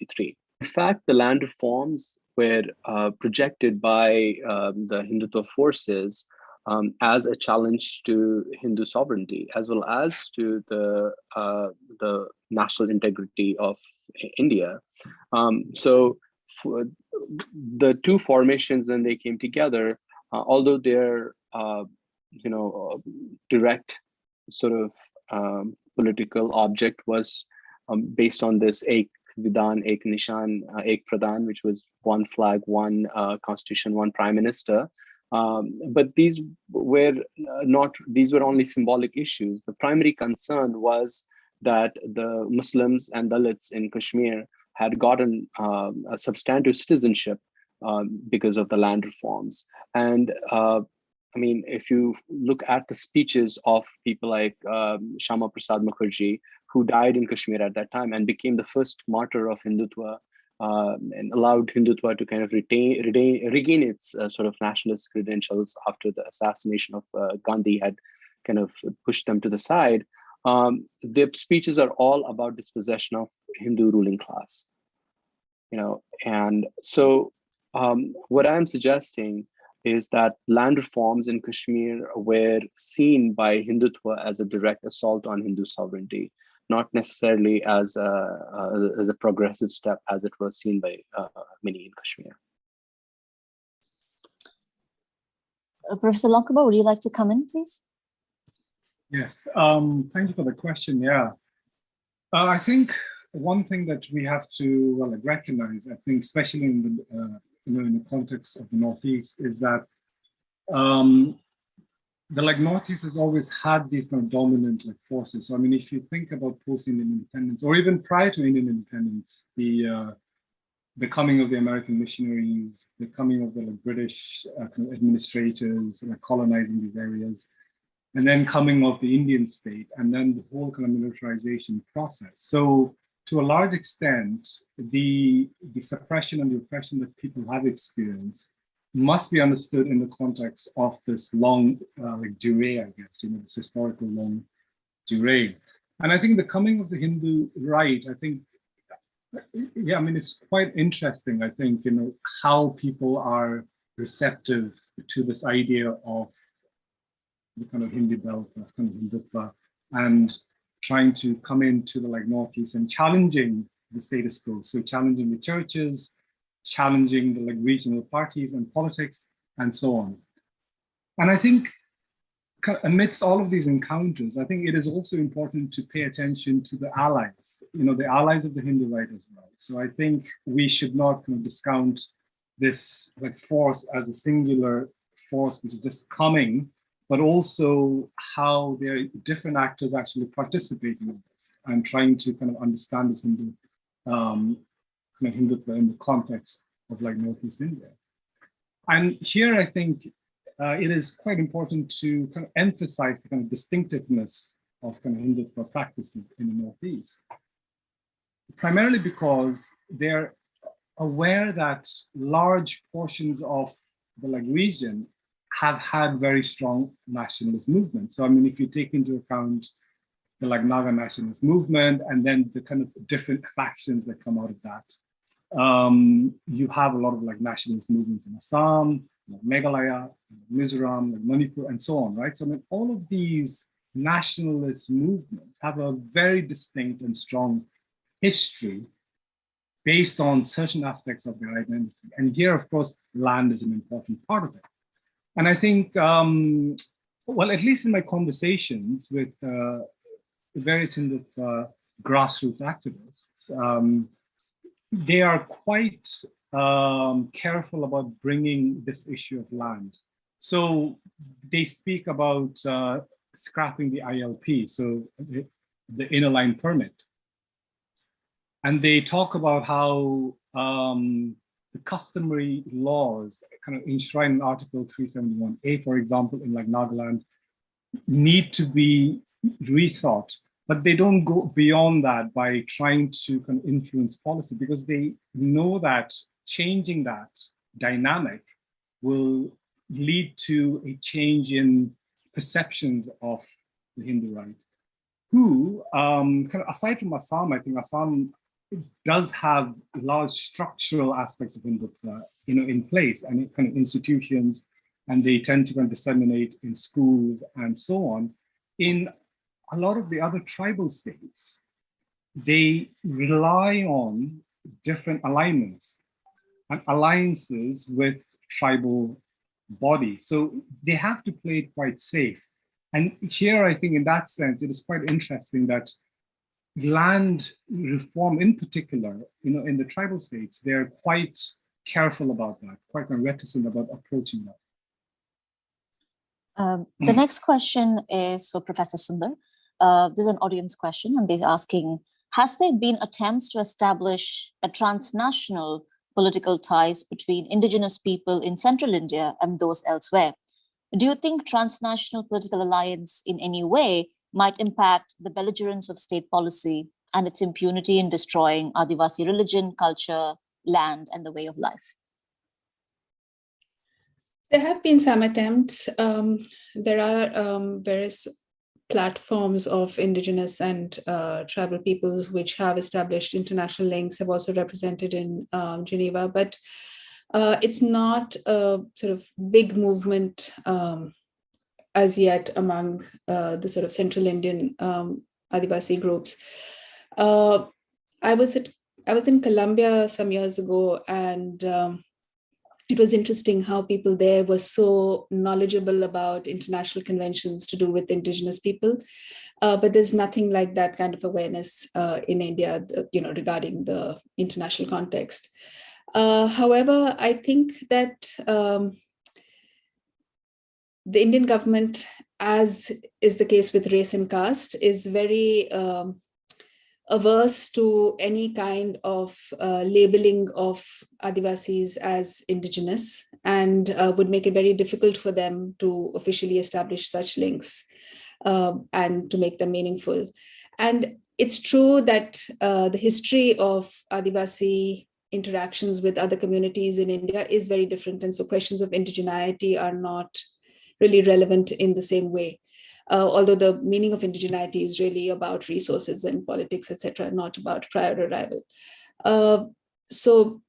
1953. In fact, the land reforms were projected by the Hindutva forces as a challenge to Hindu sovereignty, as well as to the national integrity of India. So the two formations, when they came together, although their direct sort of political object was based on this Ek Vidhan, Ek Nishan, Ek Pradhan, which was one flag, one constitution, one prime minister. But these were only symbolic issues. The primary concern was that the Muslims and Dalits in Kashmir had gotten a substantive citizenship because of the land reforms. And I mean, if you look at the speeches of people like Shama Prasad Mukherjee, who died in Kashmir at that time and became the first martyr of Hindutva, and allowed Hindutva to kind of regain its sort of nationalist credentials after the assassination of Gandhi had kind of pushed them to the side. Their speeches are all about dispossession of Hindu ruling class, and so what I'm suggesting is that land reforms in Kashmir were seen by Hindutva as a direct assault on Hindu sovereignty, not necessarily as a progressive step as it was seen by many in Kashmir. Professor Lankaba, would you like to come in, please? Yes, thank you for the question. Yeah, I think one thing that we have to recognize, I think, especially in the in the context of the Northeast, is that the Northeast has always had these kind of dominant forces. So I mean, if you think about post-Indian independence, or even prior to Indian independence, the coming of the American missionaries, the coming of the British administrators colonizing these areas, and then coming of the Indian state, and then the whole kind of militarization process. So to a large extent, the suppression and the oppression that people have experienced must be understood in the context of this long durée, I guess, this historical long durée. And I think the coming of the Hindu right, I think, yeah, I mean, it's quite interesting, I think, how people are receptive to this idea of the kind of Hindi belt, of kind of Hindutva, and trying to come into the Northeast and challenging the status quo. So challenging the churches, challenging the regional parties and politics, and so on. And I think amidst all of these encounters, I think it is also important to pay attention to the allies, the allies of the Hindu right as well. So I think we should not discount this force as a singular force which is just coming, but also how there are different actors actually participating in this and trying to understand this Hindu Hindutva in the context of Northeast India. And here I think it is quite important to emphasize the distinctiveness of Hindutva practices in the Northeast, primarily because they're aware that large portions of the region have had very strong nationalist movements. So I mean, if you take into account the Naga nationalist movement and then the different factions that come out of that, you have a lot of nationalist movements in Assam, Meghalaya, Mizoram, Manipur, and so on, right? So I mean, all of these nationalist movements have a very distinct and strong history based on certain aspects of their identity. And here, of course, land is an important part of it. And I think, well, at least in my conversations with various grassroots activists, they are quite careful about bringing this issue of land. So they speak about scrapping the ILP, so the inner line permit. And they talk about how the customary laws enshrined in Article 371A, for example, in Nagaland, need to be rethought, but they don't go beyond that by trying to influence policy, because they know that changing that dynamic will lead to a change in perceptions of the Hindu right, who, aside from Assam, I think Assam does have large structural aspects of Hindutva, in place, and kind of institutions, and they tend to kind of disseminate in schools and so on. In a lot of the other tribal states, they rely on different alignments and alliances with tribal bodies. So they have to play it quite safe. And here, I think in that sense, it is quite interesting that land reform in particular, in the tribal states, they're quite careful about that, quite reticent about approaching that. The next question is for Professor Sundar. This is an audience question, and they're asking, has there been attempts to establish a transnational political ties between indigenous people in central India and those elsewhere? Do you think transnational political alliance in any way might impact the belligerence of state policy and its impunity in destroying Adivasi religion, culture, land, and the way of life? There have been some attempts. There are various platforms of indigenous and tribal peoples which have established international links, have also represented in Geneva, but it's not a sort of big movement as yet among the sort of central Indian Adivasi groups. I was in Colombia some years ago, and it was interesting how people there were so knowledgeable about international conventions to do with indigenous people. But there's nothing like that kind of awareness in India, regarding the international context. However, I think that the Indian government, as is the case with race and caste, is very averse to any kind of labeling of Adivasis as indigenous, and would make it very difficult for them to officially establish such links and to make them meaningful. And it's true that the history of Adivasi interactions with other communities in India is very different, and so questions of indigeneity are not really relevant in the same way. Although the meaning of indigeneity is really about resources and politics, etc., not about prior arrival. So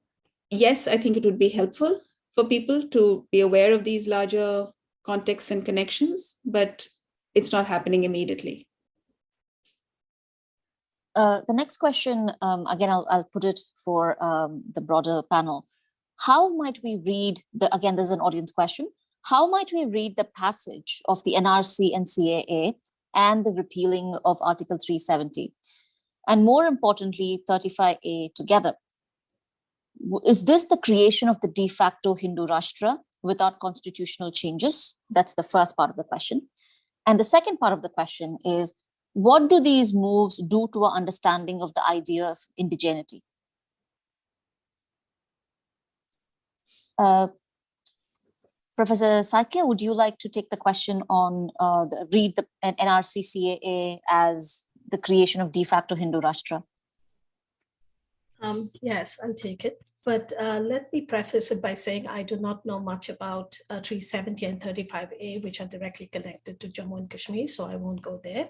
yes, I think it would be helpful for people to be aware of these larger contexts and connections, but it's not happening immediately. The next question, again, I'll put it for the broader panel. How might we read again, there's an audience question. How might we read the passage of the NRC and CAA and the repealing of Article 370? And more importantly, 35A together? Is this the creation of the de facto Hindu Rashtra without constitutional changes? That's the first part of the question. And the second part of the question is, what do these moves do to our understanding of the idea of indigeneity? Professor Sakya, would you like to take the question on read the NRC CAA as the creation of de facto Hindu Rashtra? Yes, I'll take it. But let me preface it by saying I do not know much about 370 and 35A, which are directly connected to Jammu and Kashmir, so I won't go there.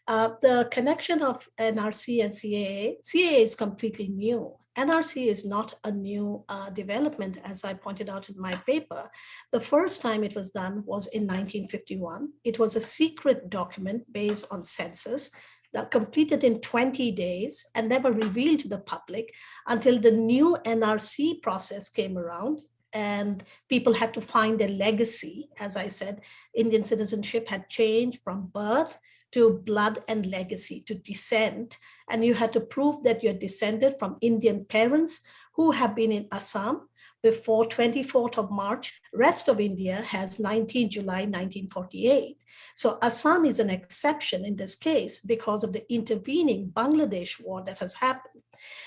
The connection of NRC and CAA is completely new. NRC is not a new development, as I pointed out in my paper. The first time it was done was in 1951. It was a secret document based on census that completed in 20 days and never revealed to the public until the new NRC process came around and people had to find their legacy. As I said, Indian citizenship had changed from birth to blood and legacy, to descent. And you had to prove that you're descended from Indian parents who have been in Assam before 24th of March. Rest of India has 19 July 1948. So Assam is an exception in this case because of the intervening Bangladesh war that has happened.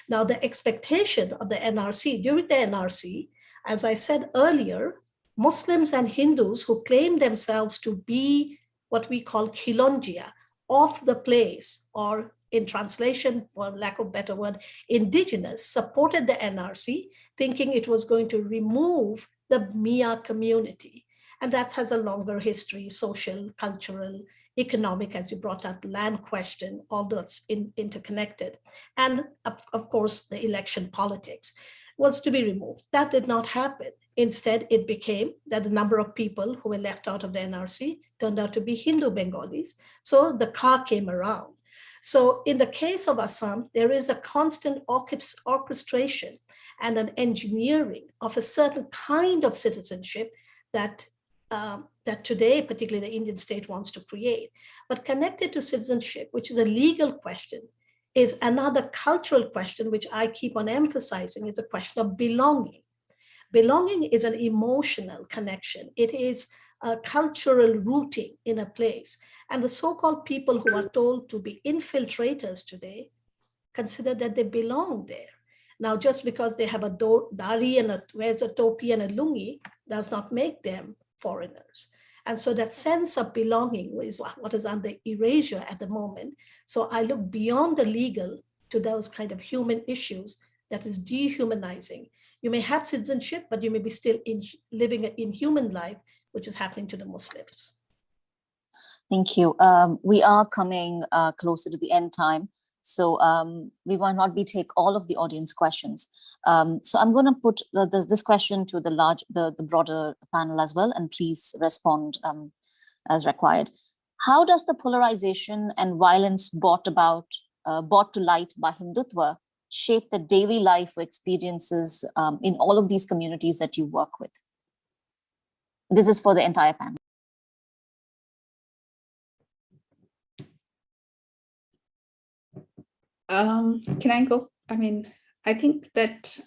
Now, the expectation of the NRC, during the NRC, as I said earlier, Muslims and Hindus who claim themselves to be what we call Khilonjia, of the place, or in translation, for lack of a better word, indigenous, supported the NRC, thinking it was going to remove the Mia community. And that has a longer history, social, cultural, economic, as you brought up, land question, all those interconnected, and of course the election politics, was to be removed. That did not happen. Instead, it became that the number of people who were left out of the NRC turned out to be Hindu Bengalis. So the car came around. So in the case of Assam, there is a constant orchestration and an engineering of a certain kind of citizenship that that today, particularly the Indian state, wants to create. But connected to citizenship, which is a legal question, is another cultural question, which I keep on emphasizing, is a question of belonging. Belonging is an emotional connection. It is a cultural rooting in a place. And the so-called people who are told to be infiltrators today consider that they belong there. Now, just because they have a dari and wears a topi and a lungi does not make them foreigners. And so that sense of belonging is what is under erasure at the moment. So I look beyond the legal to those kind of human issues that is dehumanizing. You may have citizenship, but you may be still living an inhuman life, which is happening to the Muslims. Thank you. We are coming closer to the end time. So we might not take all of the audience questions. So I'm going to put this question to the broader panel as well, and please respond as required. How does the polarization and violence brought to light by Hindutva shape the daily life experiences in all of these communities that you work with? This is for the entire panel. Can I go? I mean, I think that,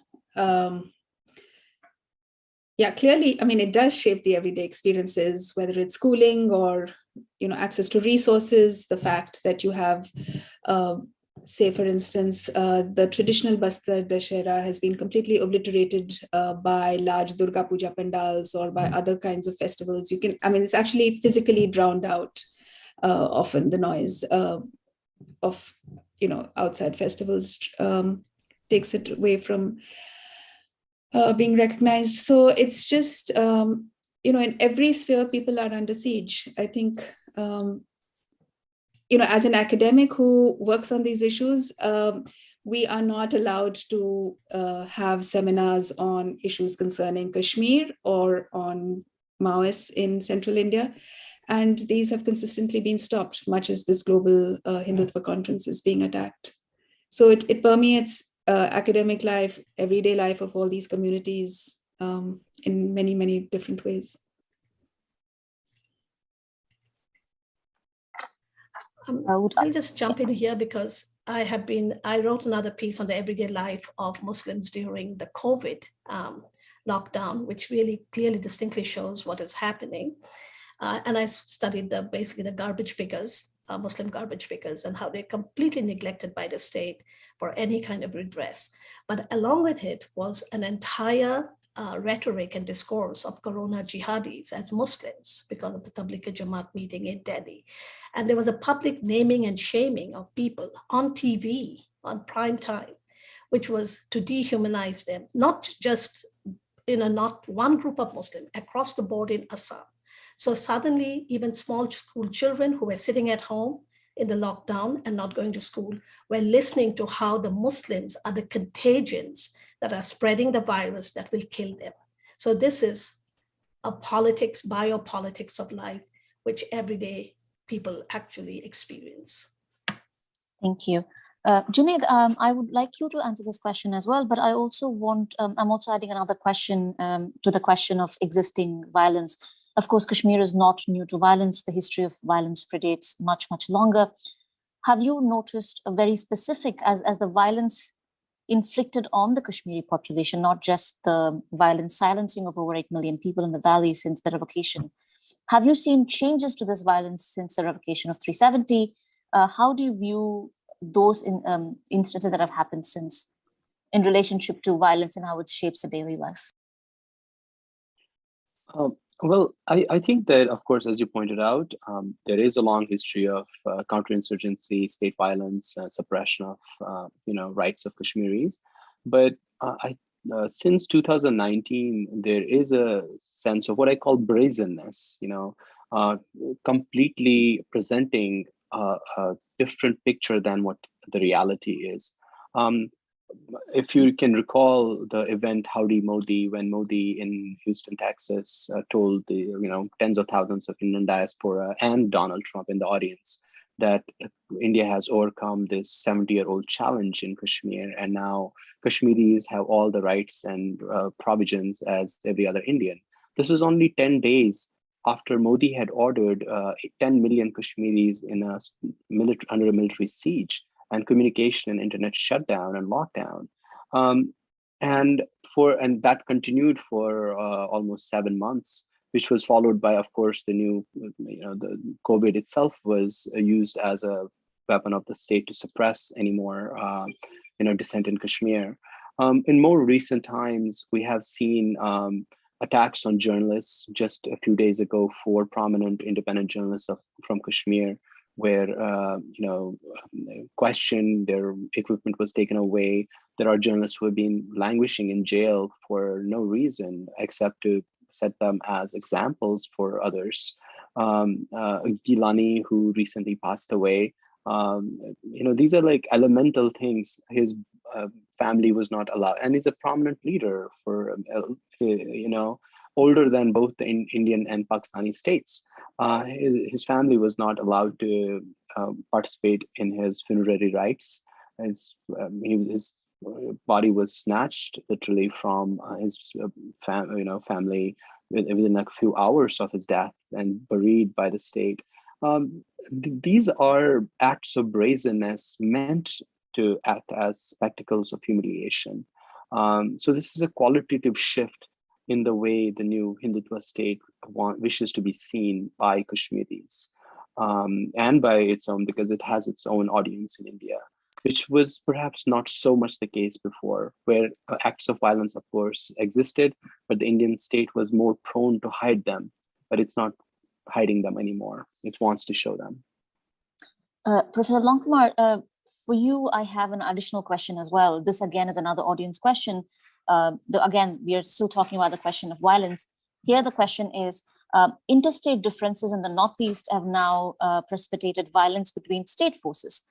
yeah, clearly, I mean, it does shape the everyday experiences, whether it's schooling or, access to resources, the fact that you have, say, for instance, the traditional Bastar Dashera has been completely obliterated by large Durga Puja pandals or by other kinds of festivals. It's actually physically drowned out often, the noise of outside festivals takes it away from being recognized. So it's just, in every sphere, people are under siege. I think, as an academic who works on these issues, we are not allowed to have seminars on issues concerning Kashmir or on Maoists in central India. And these have consistently been stopped, much as this global Hindutva conference is being attacked. So it permeates academic life, everyday life of all these communities in many, many different ways. I'll just jump in here because I wrote another piece on the everyday life of Muslims during the COVID lockdown, which really clearly distinctly shows what is happening. And I studied basically the garbage pickers, Muslim garbage pickers, and how they're completely neglected by the state for any kind of redress. But along with it was an entire rhetoric and discourse of Corona jihadis as Muslims because of the Tabligh Jamaat meeting in Delhi. And there was a public naming and shaming of people on TV, on prime time, which was to dehumanize them, not just not one group of Muslims, across the board in Assam. So suddenly, even small school children who were sitting at home in the lockdown and not going to school were listening to how the Muslims are the contagions that are spreading the virus that will kill them. So this is a biopolitics of life, which everyday people actually experience. Thank you. Junaid, I would like you to answer this question as well, but I also I'm also adding another question to the question of existing violence. Of course, Kashmir is not new to violence. The history of violence predates much, much longer. Have you noticed a very specific, as the violence inflicted on the Kashmiri population, not just the violent silencing of over 8 million people in the valley since the revocation? Have you seen changes to this violence since the revocation of 370? How do you view those instances that have happened since in relationship to violence and how it shapes the daily life? Well, I think that, of course, as you pointed out, there is a long history of counterinsurgency, state violence, suppression of rights of Kashmiris. But since 2019, there is a sense of what I call brazenness. uh, completely presenting a different picture than what the reality is. If you can recall the event Howdy Modi, when Modi in Houston, Texas, told the tens of thousands of Indian diaspora and Donald Trump in the audience that India has overcome this 70-year-old challenge in Kashmir, and now Kashmiris have all the rights and provisions as every other Indian. This was only 10 days after Modi had ordered 10 million Kashmiris in under a military siege, and communication and internet shutdown and lockdown. And that continued for almost 7 months, which was followed by, of course, the COVID itself was used as a weapon of the state to suppress any more dissent in Kashmir. In more recent times, we have seen attacks on journalists. Just a few days ago, 4 prominent independent journalists from Kashmir where questioned, their equipment was taken away. There are journalists who have been languishing in jail for no reason except to set them as examples for others. Gilani, who recently passed away, these are like elemental things. His family was not allowed, and he's a prominent leader for older than both the Indian and Pakistani states. His family was not allowed to participate in his funerary rites. His body was snatched literally from his family within a few hours of his death and buried by the state. These are acts of brazenness meant to act as spectacles of humiliation. So this is a qualitative shift in the way the new Hindutva state wishes to be seen by Kashmiris and by its own, because it has its own audience in India, which was perhaps not so much the case before, where acts of violence, of course, existed, but the Indian state was more prone to hide them, but it's not hiding them anymore. It wants to show them. Professor Longkumar, for you, I have an additional question as well. This again is another audience question. Again, we are still talking about the question of violence. Here, the question is, interstate differences in the Northeast have now precipitated violence between state forces.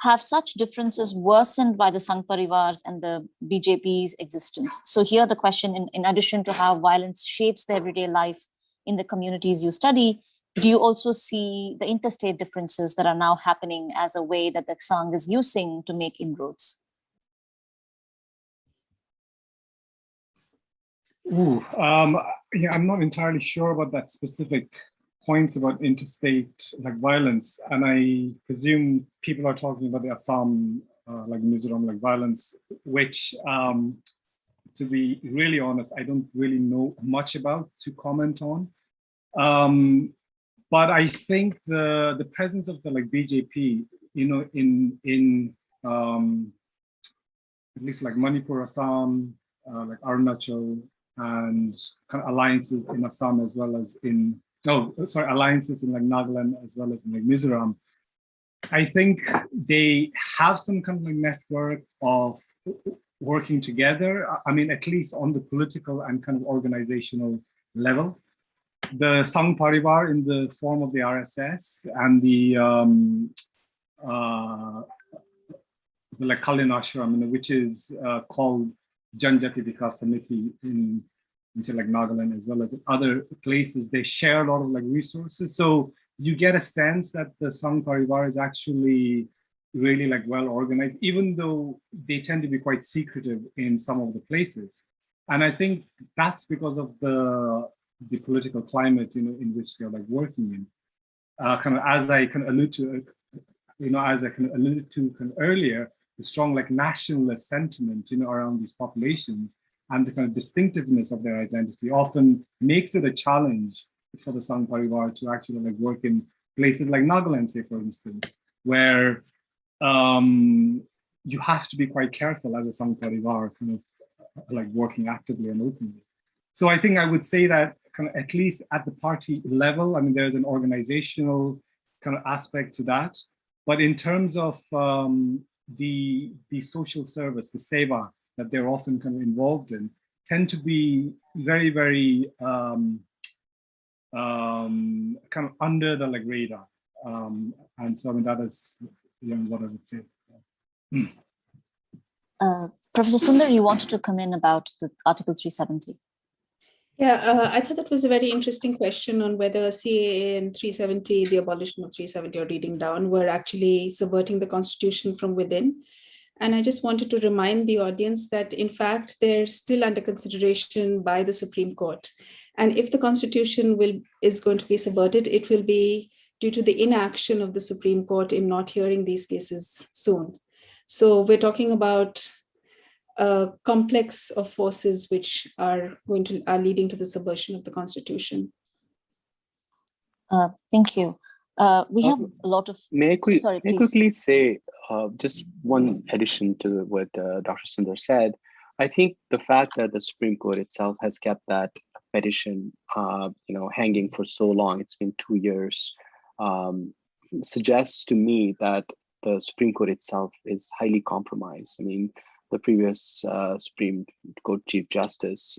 Have such differences worsened by the Sangh Parivars and the BJP's existence? So here the question, in addition to how violence shapes the everyday life in the communities you study, do you also see the interstate differences that are now happening as a way that the Sangh is using to make inroads? Yeah, I'm not entirely sure about that specific points about interstate violence, and I presume people are talking about the Assam, Mizoram violence, which, to be really honest, I don't really know much about to comment on. But I think the presence of the BJP, in at least Manipur, Assam, Arunachal, and kind of alliances in Assam as well as alliances in Nagaland as well as in Mizoram. I think they have some kind of network of working together. I mean, at least on the political and kind of organizational level. The Sangh Parivar in the form of the RSS and the Kalyan Ashram, which is called Janjati Vikas Samiti in Nagaland as well as in other places, they share a lot of resources. So you get a sense that the Sangh Parivar is actually really well organized, even though they tend to be quite secretive in some of the places. And I think that's because of the political climate in which they're working in. As I alluded to earlier, the strong nationalist sentiment around these populations and the kind of distinctiveness of their identity often makes it a challenge for the Sangh Parivar to actually work in places like Nagaland, say for instance, where you have to be quite careful as a Sangh Parivar working actively and openly. So I think I would say that at least at the party level, I mean, there's an organizational kind of aspect to that. But in terms of the social service, the seva that they're often kind of involved in, tend to be very, very kind of under the radar. And so, I mean, that is what I would say. Professor Sundar, you wanted to come in about the Article 370. Yeah, I thought that was a very interesting question on whether CAA and 370, the abolition of 370 or reading down, were actually subverting the Constitution from within. And I just wanted to remind the audience that, in fact, they're still under consideration by the Supreme Court. And if the Constitution is going to be subverted, it will be due to the inaction of the Supreme Court in not hearing these cases soon. So we're talking about a complex of forces which are leading to the subversion of the Constitution. Thank you. We have a lot of. May I quickly say just one addition to what Dr. Sundar said? I think the fact that the Supreme Court itself has kept that petition, hanging for so long, it's been 2 years, suggests to me that the Supreme Court itself is highly compromised. I mean, the previous Supreme Court Chief Justice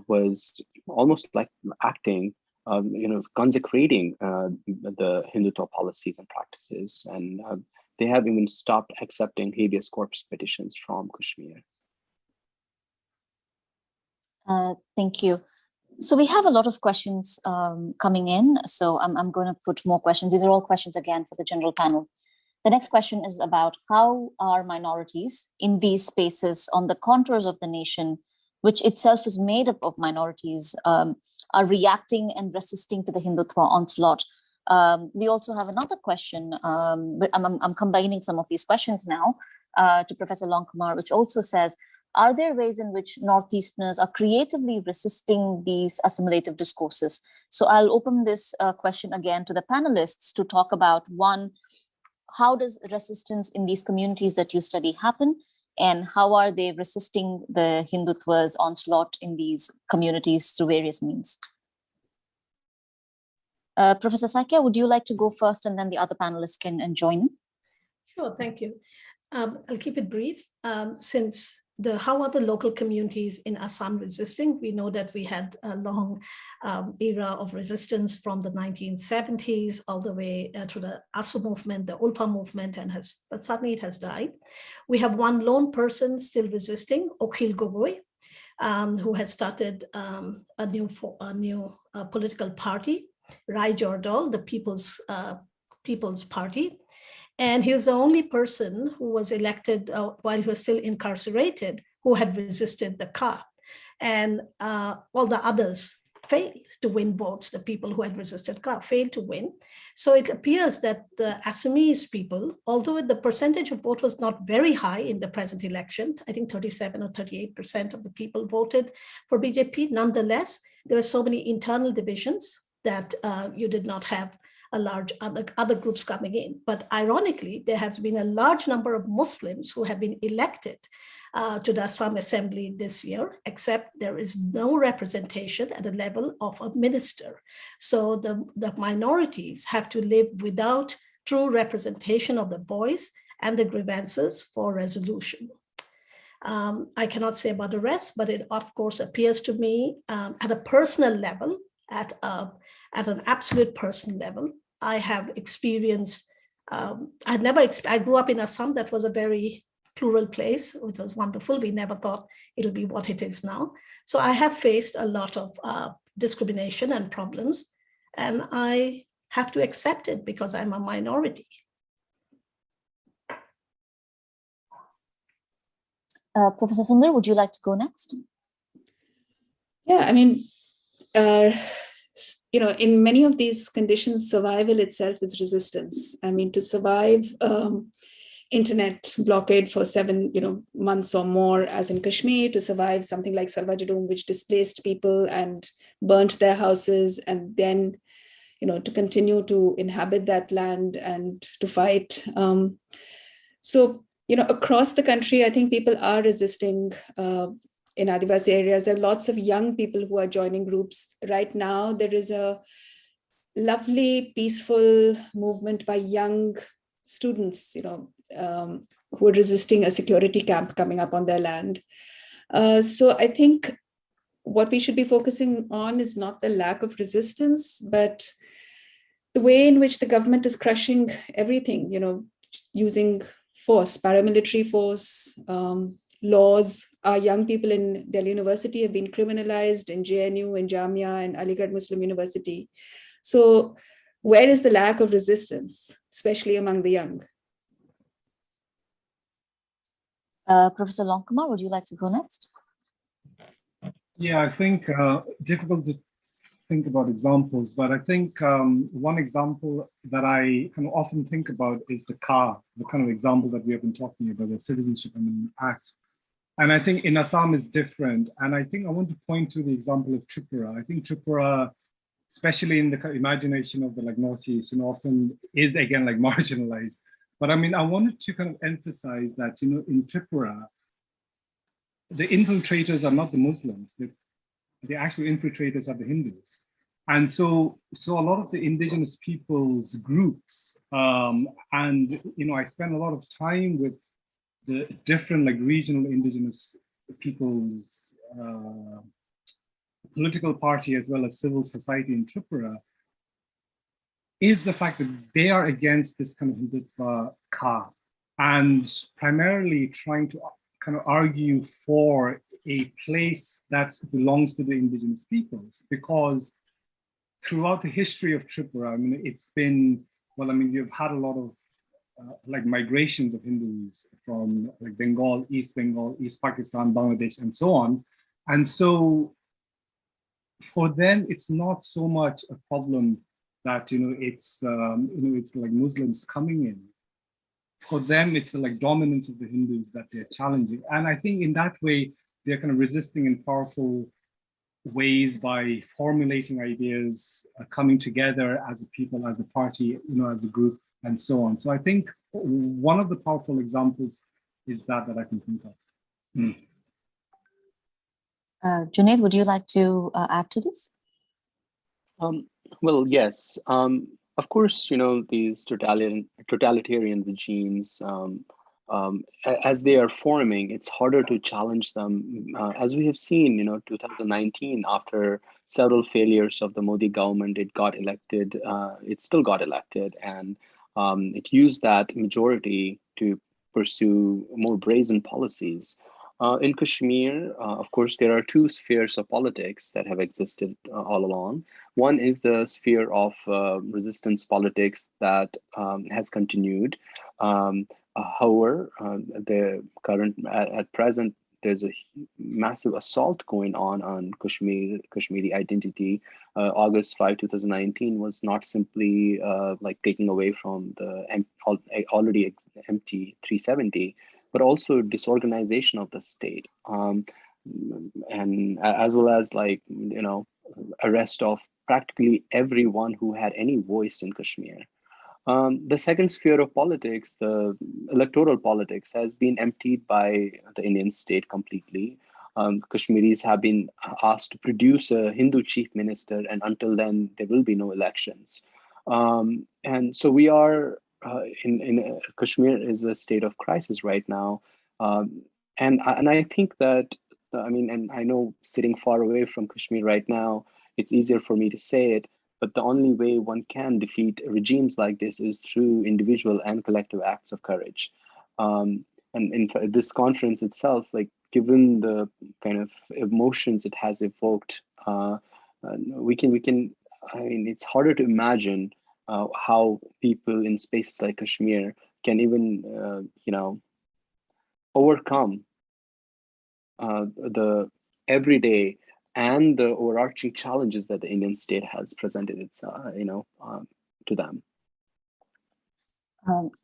was almost like acting, consecrating the Hindutva policies and practices, and they have even stopped accepting habeas corpus petitions from Kashmir. Thank you. So we have a lot of questions coming in. So I'm going to put more questions. These are all questions again for the general panel. The next question is about how are minorities in these spaces on the contours of the nation, which itself is made up of minorities, are reacting and resisting to the Hindutva onslaught. We also have another question. I'm combining some of these questions now to Professor Longkumar, which also says, are there ways in which Northeasterners are creatively resisting these assimilative discourses? So I'll open this question again to the panelists to talk about, one, how does resistance in these communities that you study happen? And how are they resisting the Hindutva's onslaught in these communities through various means? Professor Sakya, would you like to go first, and then the other panelists can join in? Sure, thank you. I'll keep it brief. Since how are the local communities in Assam resisting? We know that we had a long era of resistance from the 1970s all the way through the ASU movement, the Ulfa movement, but suddenly it has died. We have one lone person still resisting, Okhil Gogoi, who has started a new political party, Rai Jordal, the People's Party. And he was the only person who was elected while he was still incarcerated who had resisted the Ka. And all the others failed to win votes. The people who had resisted Ka failed to win. So it appears that the Assamese people, although the percentage of vote was not very high in the present election, I think 37 or 38% of the people voted for BJP. Nonetheless, there were so many internal divisions that you did not have a large other groups coming in. But ironically, there has been a large number of Muslims who have been elected to the Assam Assembly this year, except there is no representation at the level of a minister. So the minorities have to live without true representation of the voice and the grievances for resolution. I cannot say about the rest, but it of course appears to me at a personal level, at an absolute personal level, I have experienced, I grew up in Assam. That was a very plural place, which was wonderful. We never thought it'll be what it is now. So I have faced a lot of discrimination and problems, and I have to accept it because I'm a minority. Professor Sundar, would you like to go next? Yeah, I mean, in many of these conditions, survival itself is resistance. I mean, to survive internet blockade for 7 months or more, as in Kashmir, to survive something like Sarvajadum, which displaced people and burnt their houses, and then, to continue to inhabit that land and to fight. Across the country, I think people are resisting in Adivasi areas. There are lots of young people who are joining groups. Right now, there is a lovely, peaceful movement by young students, who are resisting a security camp coming up on their land. So I think what we should be focusing on is not the lack of resistance, but the way in which the government is crushing everything, using force, paramilitary force, laws. Our young people in Delhi University have been criminalized in JNU, in Jamia, and Aligarh Muslim University. So where is the lack of resistance, especially among the young? Professor Longkumar, would you like to go next? Yeah, I think difficult to think about examples, but I think one example that I kind of often think about is the kind of example that we have been talking about, the Citizenship Amendment Act. And I think in Assam is different. And I think I want to point to the example of Tripura. I think Tripura, especially in the imagination of the Northeast, often is again marginalized. But I mean, I wanted to kind of emphasize that, in Tripura, the infiltrators are not the Muslims. The actual infiltrators are the Hindus. And so a lot of the indigenous peoples groups, and, I spent a lot of time with the different regional indigenous peoples, political party, as well as civil society in Tripura, is the fact that they are against this kind of Hindutva ka, and primarily trying to kind of argue for a place that belongs to the indigenous peoples, because throughout the history of Tripura, I mean, it's been, you've had a lot of migrations of Hindus from Bengal, East Pakistan, Bangladesh, and so on. And so for them, it's not so much a problem that, it's Muslims coming in. For them, it's the dominance of the Hindus that they're challenging. And I think in that way, they're kind of resisting in powerful ways by formulating ideas, coming together as a people, as a party, as a group, and so on. So I think one of the powerful examples is that I can think of. Junaid, would you like to add to this? Well, yes. Of course, these totalitarian regimes, as they are forming, it's harder to challenge them. As we have seen, 2019, after several failures of the Modi government, it got elected. It still got elected, and it used that majority to pursue more brazen policies. In Kashmir, of course, there are two spheres of politics that have existed all along. One is the sphere of resistance politics that has continued. However, at present, there's a massive assault going on Kashmiri identity. August 5, 2019 was not simply taking away from the already empty 370, but also disorganization of the state, and as well as arrest of practically everyone who had any voice in Kashmir. The second sphere of politics, the electoral politics, has been emptied by the Indian state completely. Kashmiris have been asked to produce a Hindu chief minister, and until then, there will be no elections. And so we are in Kashmir is a state of crisis right now. And I think that, and I know sitting far away from Kashmir right now, it's easier for me to say it, but the only way one can defeat regimes like this is through individual and collective acts of courage. And in this conference itself, given the kind of emotions it has evoked, it's harder to imagine how people in spaces like Kashmir can even, overcome the everyday and the overarching challenges that the Indian state has presented to them.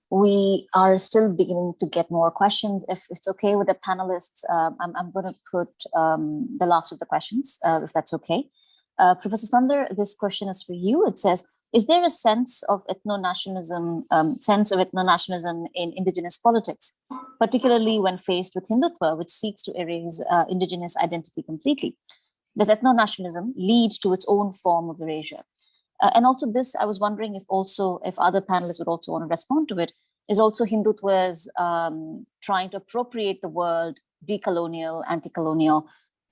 We are still beginning to get more questions. If it's okay with the panelists, I'm going to put the last of the questions, if that's okay. Professor Sundar, this question is for you. It says, is there a sense of ethno-nationalism in indigenous politics, particularly when faced with Hindutva, which seeks to erase indigenous identity completely? Does ethno-nationalism lead to its own form of erasure? And also this, I was wondering if other panelists would also want to respond to it, is also Hindutva's trying to appropriate the word decolonial, anti-colonial,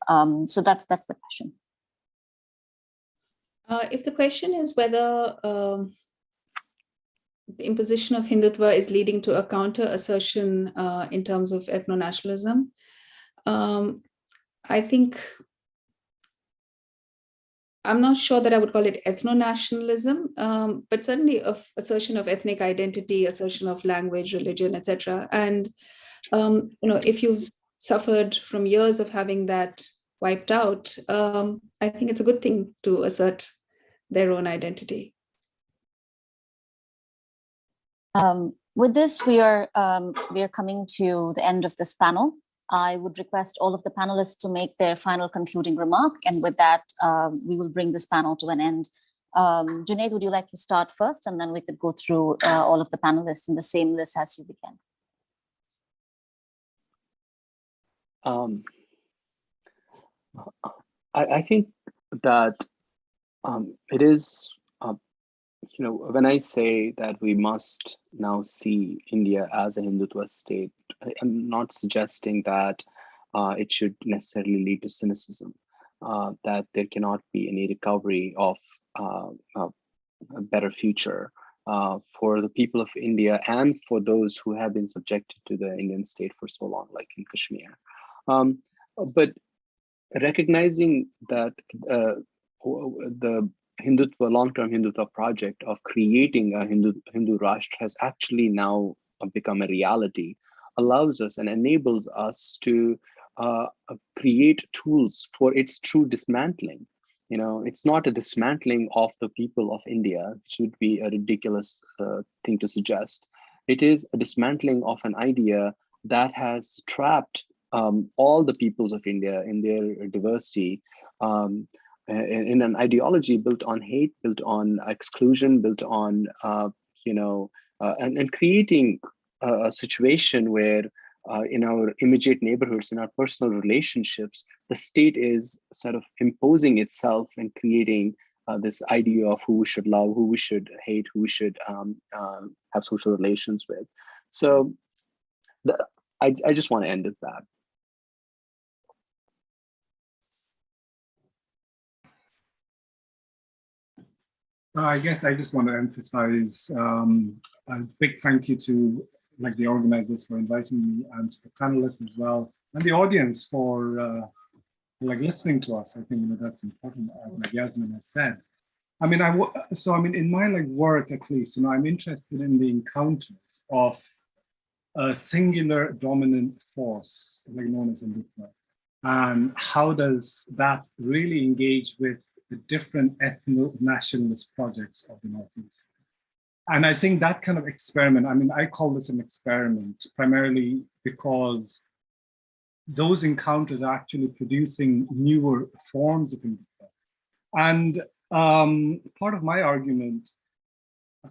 So that's the question. If the question is whether the imposition of Hindutva is leading to a counter assertion in terms of ethno-nationalism, I think I'm not sure that I would call it ethno-nationalism, but certainly of assertion of ethnic identity, assertion of language, religion, etc. And if you've suffered from years of having that wiped out, I think it's a good thing to assert their own identity. With this, we are coming to the end of this panel. I would request all of the panelists to make their final concluding remark. And with that, we will bring this panel to an end. Junaid, would you like to start first? And then we could go through all of the panelists in the same list as you began. I think that it is, when I say that we must now see India as a Hindutva state, I'm not suggesting that it should necessarily lead to cynicism, that there cannot be any recovery of a better future for the people of India and for those who have been subjected to the Indian state for so long, like in Kashmir. But recognizing that the Hindutva, long-term Hindutva project of creating a Hindu Rashtra has actually now become a reality, allows us and enables us to create tools for its true dismantling. It's not a dismantling of the people of India, which would be a ridiculous thing to suggest. It is a dismantling of an idea that has trapped all the peoples of India in their diversity, in an ideology built on hate, built on exclusion, built on, and creating a situation where in our immediate neighborhoods, in our personal relationships, the state is sort of imposing itself and creating this idea of who we should love, who we should hate, who we should have social relations with. So I just want to end with that. I guess I just want to emphasize a big thank you to the organizers for inviting me, and to the panelists as well, and the audience for listening to us. I think that's important, like Yasmin has said. I mean, in my work at least, I'm interested in the encounters of a singular dominant force, known as Hindutva, and how does that really engage with the different ethno-nationalist projects of the Northeast. And I think that kind of experiment, I call this an experiment primarily because those encounters are actually producing newer forms of Hindutva. And part of my argument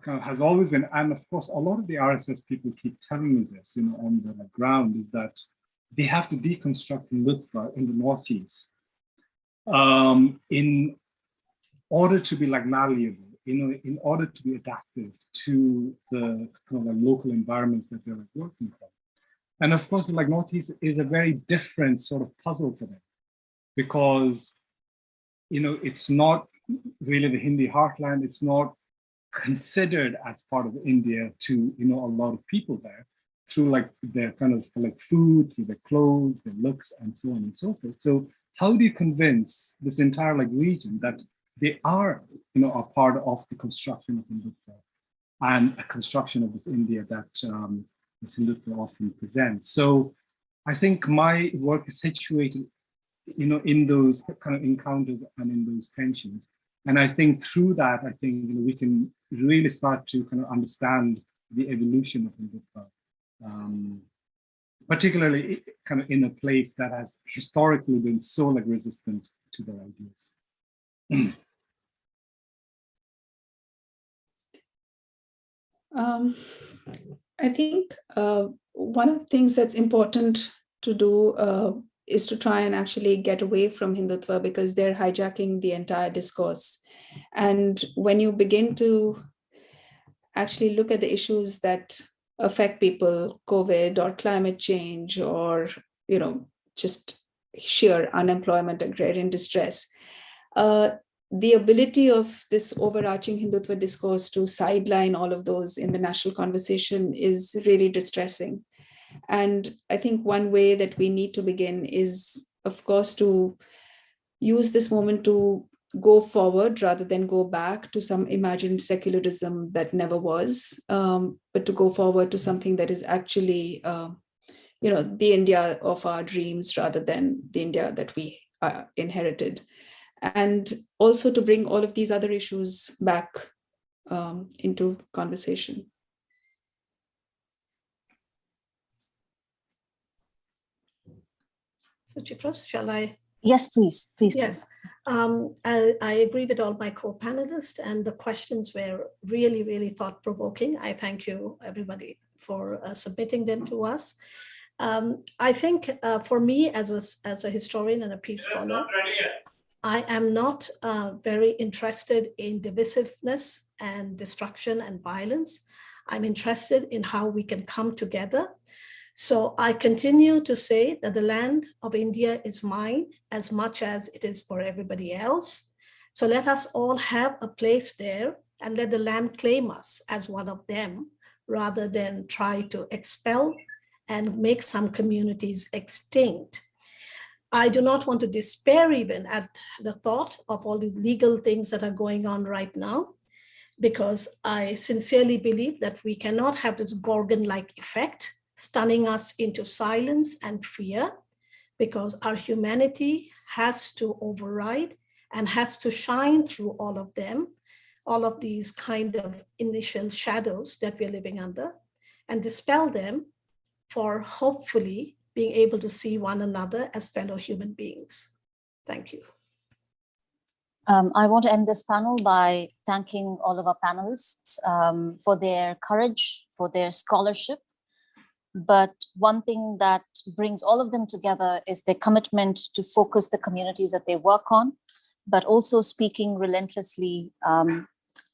has always been, and of course, a lot of the RSS people keep telling me this, on the ground, is that they have to deconstruct Hindutva in the Northeast in order to be malleable, in order to be adaptive to the local environments that they're working from. And of course, Northeast is a very different sort of puzzle for them, because it's not really the Hindi heartland. It's not considered as part of India to a lot of people there, through their food, through their clothes, their looks, and so on and so forth. So how do you convince this entire region that they are a part of the construction of Hindutva and a construction of this India that this Hindutva often presents? So I think my work is situated in those kind of encounters and in those tensions. And I think through that, we can really start to kind of understand the evolution of Hindutva, particularly kind of in a place that has historically been so resistant to their ideas. I think one of the things that's important to do is to try and actually get away from Hindutva, because they're hijacking the entire discourse. And when you begin to actually look at the issues that affect people, COVID or climate change, or, just sheer unemployment, agrarian distress. The ability of this overarching Hindutva discourse to sideline all of those in the national conversation is really distressing. And I think one way that we need to begin is, of course, to use this moment to go forward rather than go back to some imagined secularism that never was, but to go forward to something that is actually, the India of our dreams rather than the India that we inherited. And also to bring all of these other issues back into conversation. So Chitras, shall I? Yes, please. Yes, I agree with all my co-panelists, and the questions were really, really thought-provoking. I thank you, everybody, for submitting them to us. I think for me, as a historian and a peace scholar, I am not very interested in divisiveness and destruction and violence. I'm interested in how we can come together. So I continue to say that the land of India is mine as much as it is for everybody else. So let us all have a place there and let the land claim us as one of them, rather than try to expel and make some communities extinct. I do not want to despair even at the thought of all these legal things that are going on right now, because I sincerely believe that we cannot have this Gorgon-like effect stunning us into silence and fear, because our humanity has to override and has to shine through all of them, all of these kind of initial shadows that we're living under, and dispel them for hopefully being able to see one another as fellow human beings. Thank you. I want to end this panel by thanking all of our panelists for their courage, for their scholarship. But one thing that brings all of them together is their commitment to focus the communities that they work on, but also speaking relentlessly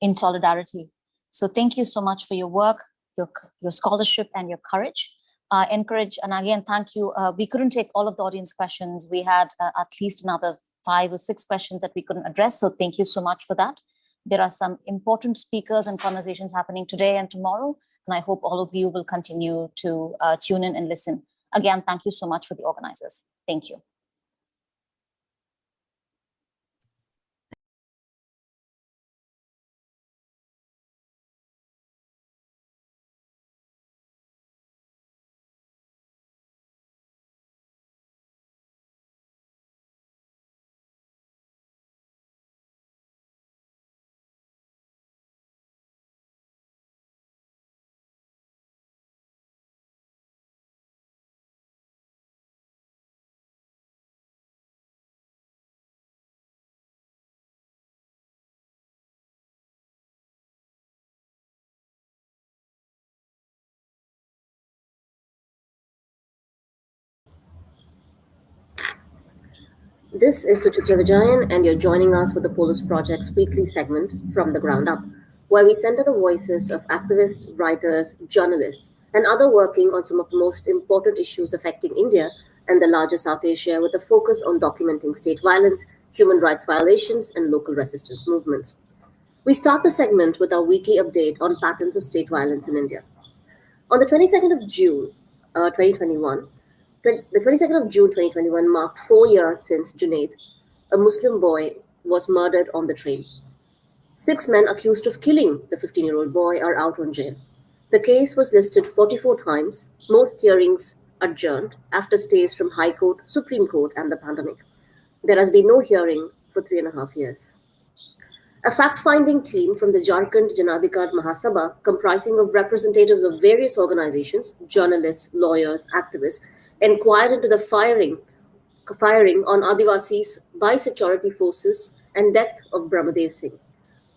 in solidarity. So thank you so much for your work, your scholarship, and your courage. Encourage, and again, thank you. We couldn't take all of the audience questions. We had at least another 5 or 6 questions that we couldn't address. So thank you so much for that. There are some important speakers and conversations happening today and tomorrow. And I hope all of you will continue to tune in and listen. Again, thank you so much for the organizers. Thank you. This is Suchitra Vijayan, and you're joining us for the Polis Project's weekly segment, From the Ground Up, where we center the voices of activists, writers, journalists, and others working on some of the most important issues affecting India and the larger South Asia, with a focus on documenting state violence, human rights violations, and local resistance movements. We start the segment with our weekly update on patterns of state violence in India. On the 22nd of June, 2021, the 22nd of June 2021 marked 4 years since Junaid, a Muslim boy, was murdered on the train. 6 men accused of killing the 15-year-old boy are out on jail. The case was listed 44 times, most hearings adjourned after stays from High Court, Supreme Court, and the pandemic. There has been no hearing for 3.5 years. A fact-finding team from the Jharkhand Janadhikar Mahasabha, comprising of representatives of various organizations, journalists, lawyers, activists, inquired into the firing on Adivasis by security forces and death of Brahmadev Singh.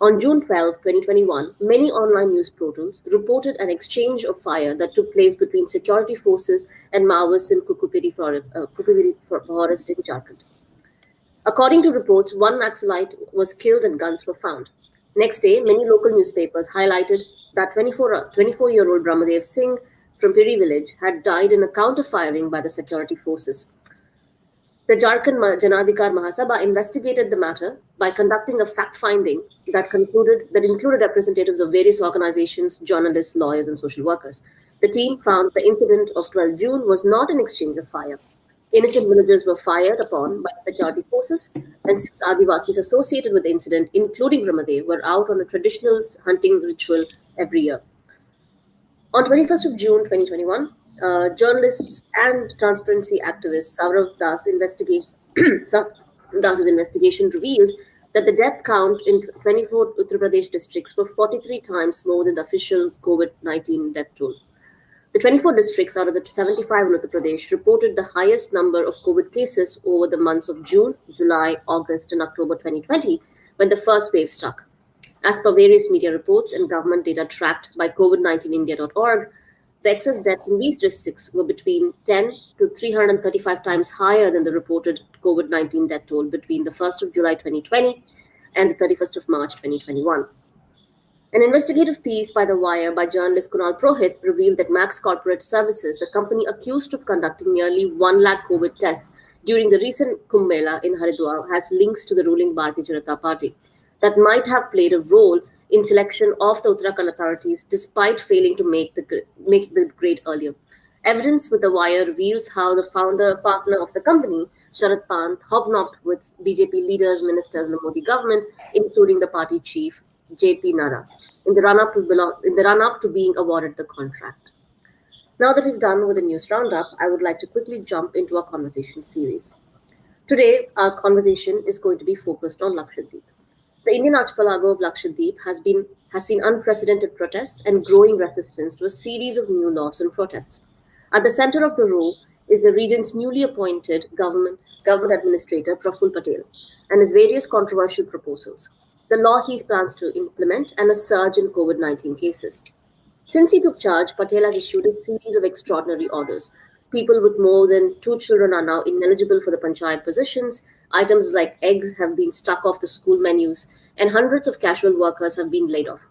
On June 12, 2021, many online news portals reported an exchange of fire that took place between security forces and Maoists in Kukupiri forest in Jharkhand. According to reports, 1 Naxalite was killed and guns were found. Next day, many local newspapers highlighted that 24-year-old Brahmadev Singh from Piri village had died in a counter-firing by the security forces. The Jharkhand Janadhikar Mahasabha investigated the matter by conducting a fact-finding that included representatives of various organizations, journalists, lawyers, and social workers. The team found the incident of 12 June was not an exchange of fire. Innocent villagers were fired upon by security forces, and 6 Adivasis associated with the incident, including Ramade, were out on a traditional hunting ritual every year. On 21st of June 2021, journalists and transparency activist Saurav Das Das's investigation revealed that the death count in 24 Uttar Pradesh districts were 43 times more than the official COVID-19 death toll. The 24 districts out of the 75 in Uttar Pradesh reported the highest number of COVID cases over the months of June, July, August, and October 2020, when the first wave struck. As per various media reports and government data tracked by COVID-19India.org, the excess deaths in these districts were between 10 to 335 times higher than the reported COVID-19 death toll between the 1st of July 2020 and the 31st of March 2021. An investigative piece by The Wire by journalist Kunal Prohit revealed that Max Corporate Services, a company accused of conducting nearly 1 lakh COVID tests during the recent Kumbh Mela in Haridwar, has links to the ruling Bharatiya Janata Party that might have played a role in selection of the Uttarakhand authorities despite failing to make the grade earlier. Evidence with The Wire reveals how the partner of the company, Sharad Pant, hobnobbed with BJP leaders, ministers in the Modi government, including the party chief, JP Nara, in the run-up to being awarded the contract. Now that we've done with the news roundup, I would like to quickly jump into our conversation series. Today, our conversation is going to be focused on Lakshadweep. The Indian archipelago of Lakshadweep has seen unprecedented protests and growing resistance to a series of new laws and protests. At the center of the row is the region's newly appointed government administrator, Praful Patel, and his various controversial proposals, the law he plans to implement, and a surge in COVID-19 cases. Since he took charge, Patel has issued a series of extraordinary orders. People with more than 2 children are now ineligible for the Panchayat positions. Items like eggs have been struck off the school menus, and hundreds of casual workers have been laid off.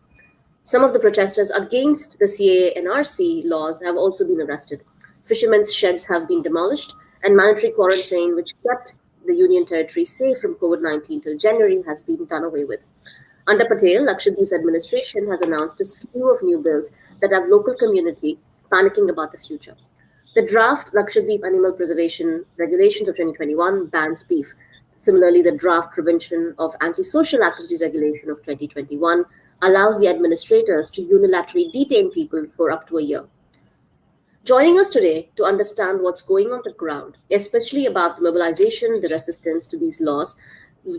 Some of the protesters against the CAA NRC laws have also been arrested. Fishermen's sheds have been demolished, and mandatory quarantine, which kept the Union Territory safe from COVID-19 till January, has been done away with. Under Patel, Lakshadweep's administration has announced a slew of new bills that have local community panicking about the future. The draft Lakshadweep Animal Preservation Regulations of 2021 bans beef. Similarly, the draft Prevention of Antisocial Activities Regulation of 2021 allows the administrators to unilaterally detain people for up to a year. Joining us today to understand what's going on the ground, especially about the mobilization, the resistance to these laws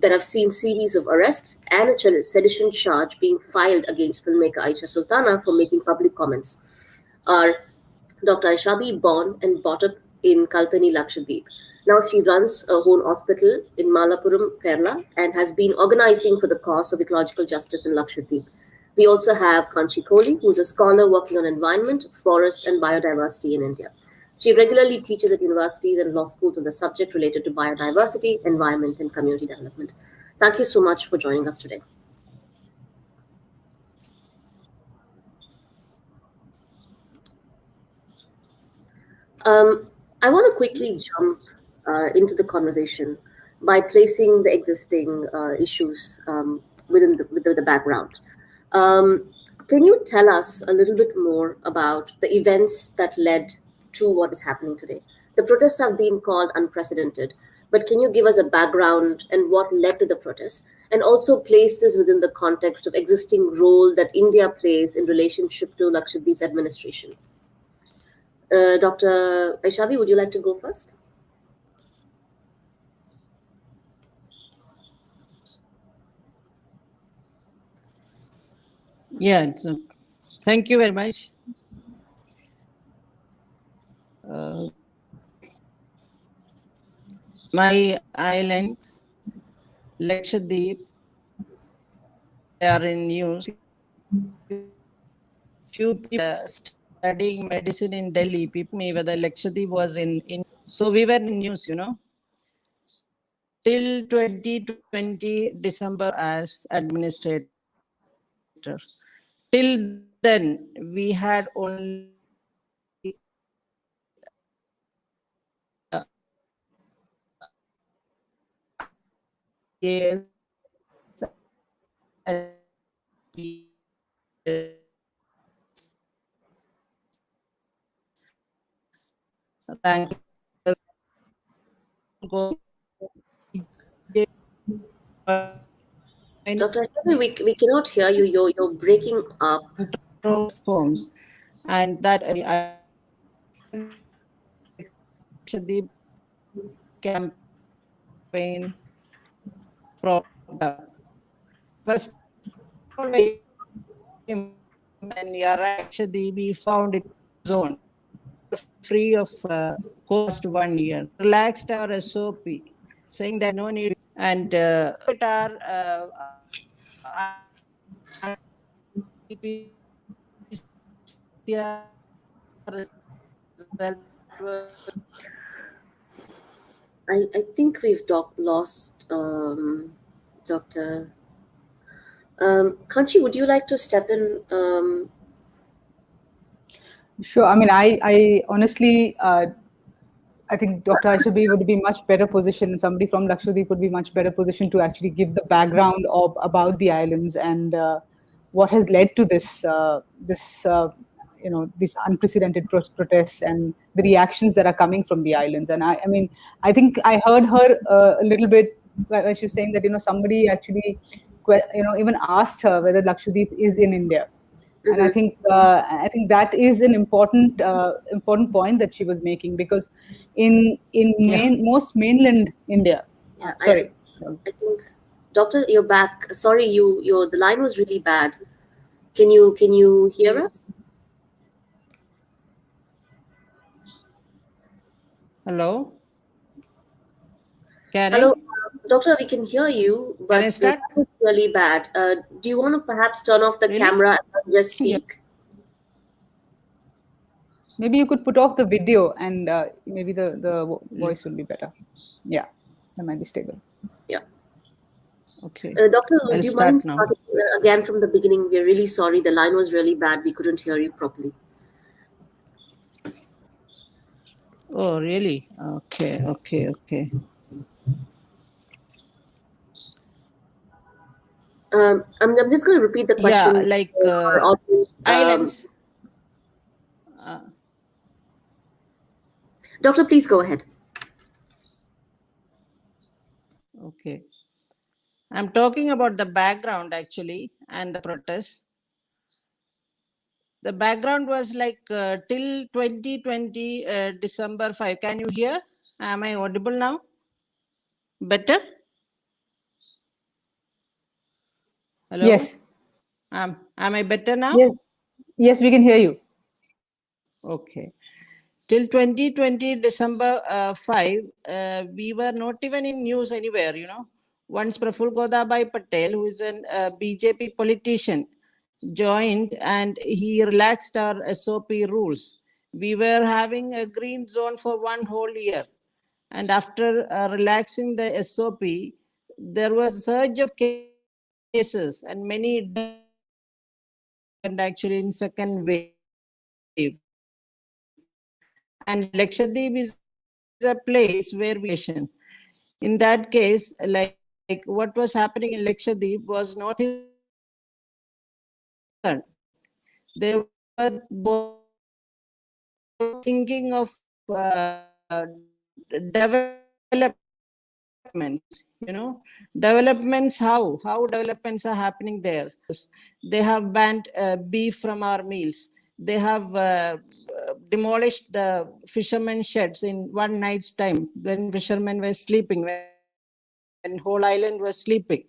that have seen series of arrests and a sedition charge being filed against filmmaker Aisha Sultana for making public comments, are Dr. Aishabi, born and brought up in Kalpani, Lakshadweep. Now she runs a own hospital in Malapuram, Kerala, and has been organizing for the cause of ecological justice in Lakshadweep. We also have Kanchi Kohli, who's a scholar working on environment, forest, and biodiversity in India. She regularly teaches at universities and law schools on the subject related to biodiversity, environment, and community development. Thank you so much for joining us today. I want to quickly jump into the conversation by placing the existing issues within the background. Can you tell us a little bit more about the events that led to what is happening today? The protests have been called unprecedented, but can you give us a background and what led to the protests, and also place this within the context of existing role that India plays in relationship to Lakshadweep's administration? Dr. Aishabi, would you like to go first? Yeah, so thank you very much. My islands, Lakshadweep, they are in news. Few people studying medicine in Delhi, people me whether Lakshadweep was in. So we were in news, till 2020 December as administrator. Till then, we had only years. Thank you. Dr. Ashwini, we cannot hear you. You're breaking up. Forms, and that I the campaign propped up. First of all, and you're actually we found it zone free of cost 1 year. Relaxed our SOP, saying that no need and it our I think we've lost Dr. Kanchi, would you like to step in? Sure. I mean, I honestly, I think Dr. Aishabi would be much better positioned. Somebody from Lakshadweep would be much better positioned to actually give the background about the islands and what has led to this these unprecedented protests and the reactions that are coming from the islands. And I mean, I think I heard her a little bit when she was saying that somebody actually even asked her whether Lakshadweep is in India. And I think that is an important point that she was making, because in most mainland India. Yeah, sorry. I think, Doctor, you're back. Sorry, the line was really bad. Can you hear us? Hello. Hello, Doctor. We can hear you, but the line is really bad. Do you want to perhaps turn off the camera and just speak? Yeah. Maybe you could put off the video, and maybe the voice will be better. Yeah, that might be stable. Yeah. Okay. Doctor, do you mind starting again from the beginning? We're really sorry. The line was really bad. We couldn't hear you properly. Oh, really? Okay. I'm just going to repeat the question. Yeah, like audience, islands. Doctor, please go ahead. Okay. I'm talking about the background actually and the protests. The background was like till 2020 December 5. Can you hear? Am I audible now? Better? Hello? Yes. Am I better now? Yes, we can hear you. Okay. Till 2020 December 5, we were not even in news anywhere, Once Praful Godabai Patel, who is a BJP politician, joined and he relaxed our SOP rules. We were having a green zone for 1 whole year. And after relaxing the SOP, there was a surge of cases and many and actually in second wave. And Lakshadweep is a place where we in that case, like what was happening in Lakshadweep was not his concern. They were both thinking of developments, developments, how developments are happening there. They have banned beef from our meals. They have demolished the fishermen sheds in one night's time when fishermen were sleeping, when whole island was sleeping.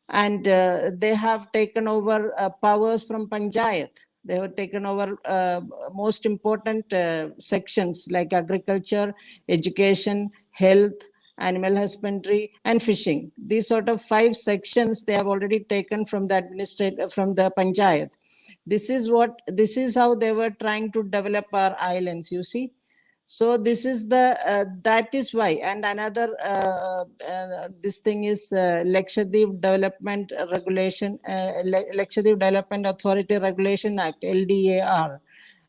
And they have taken over powers from Panchayat. They have taken over most important sections like agriculture, education, health, animal husbandry, and fishing. These sort of 5 sections they have already taken from the from the Panchayat. This is how they were trying to develop our islands, you see. So this is that is why. And another this thing is Lakshadweep Development Regulation, Lakshadweep Development Authority Regulation Act, LDAR,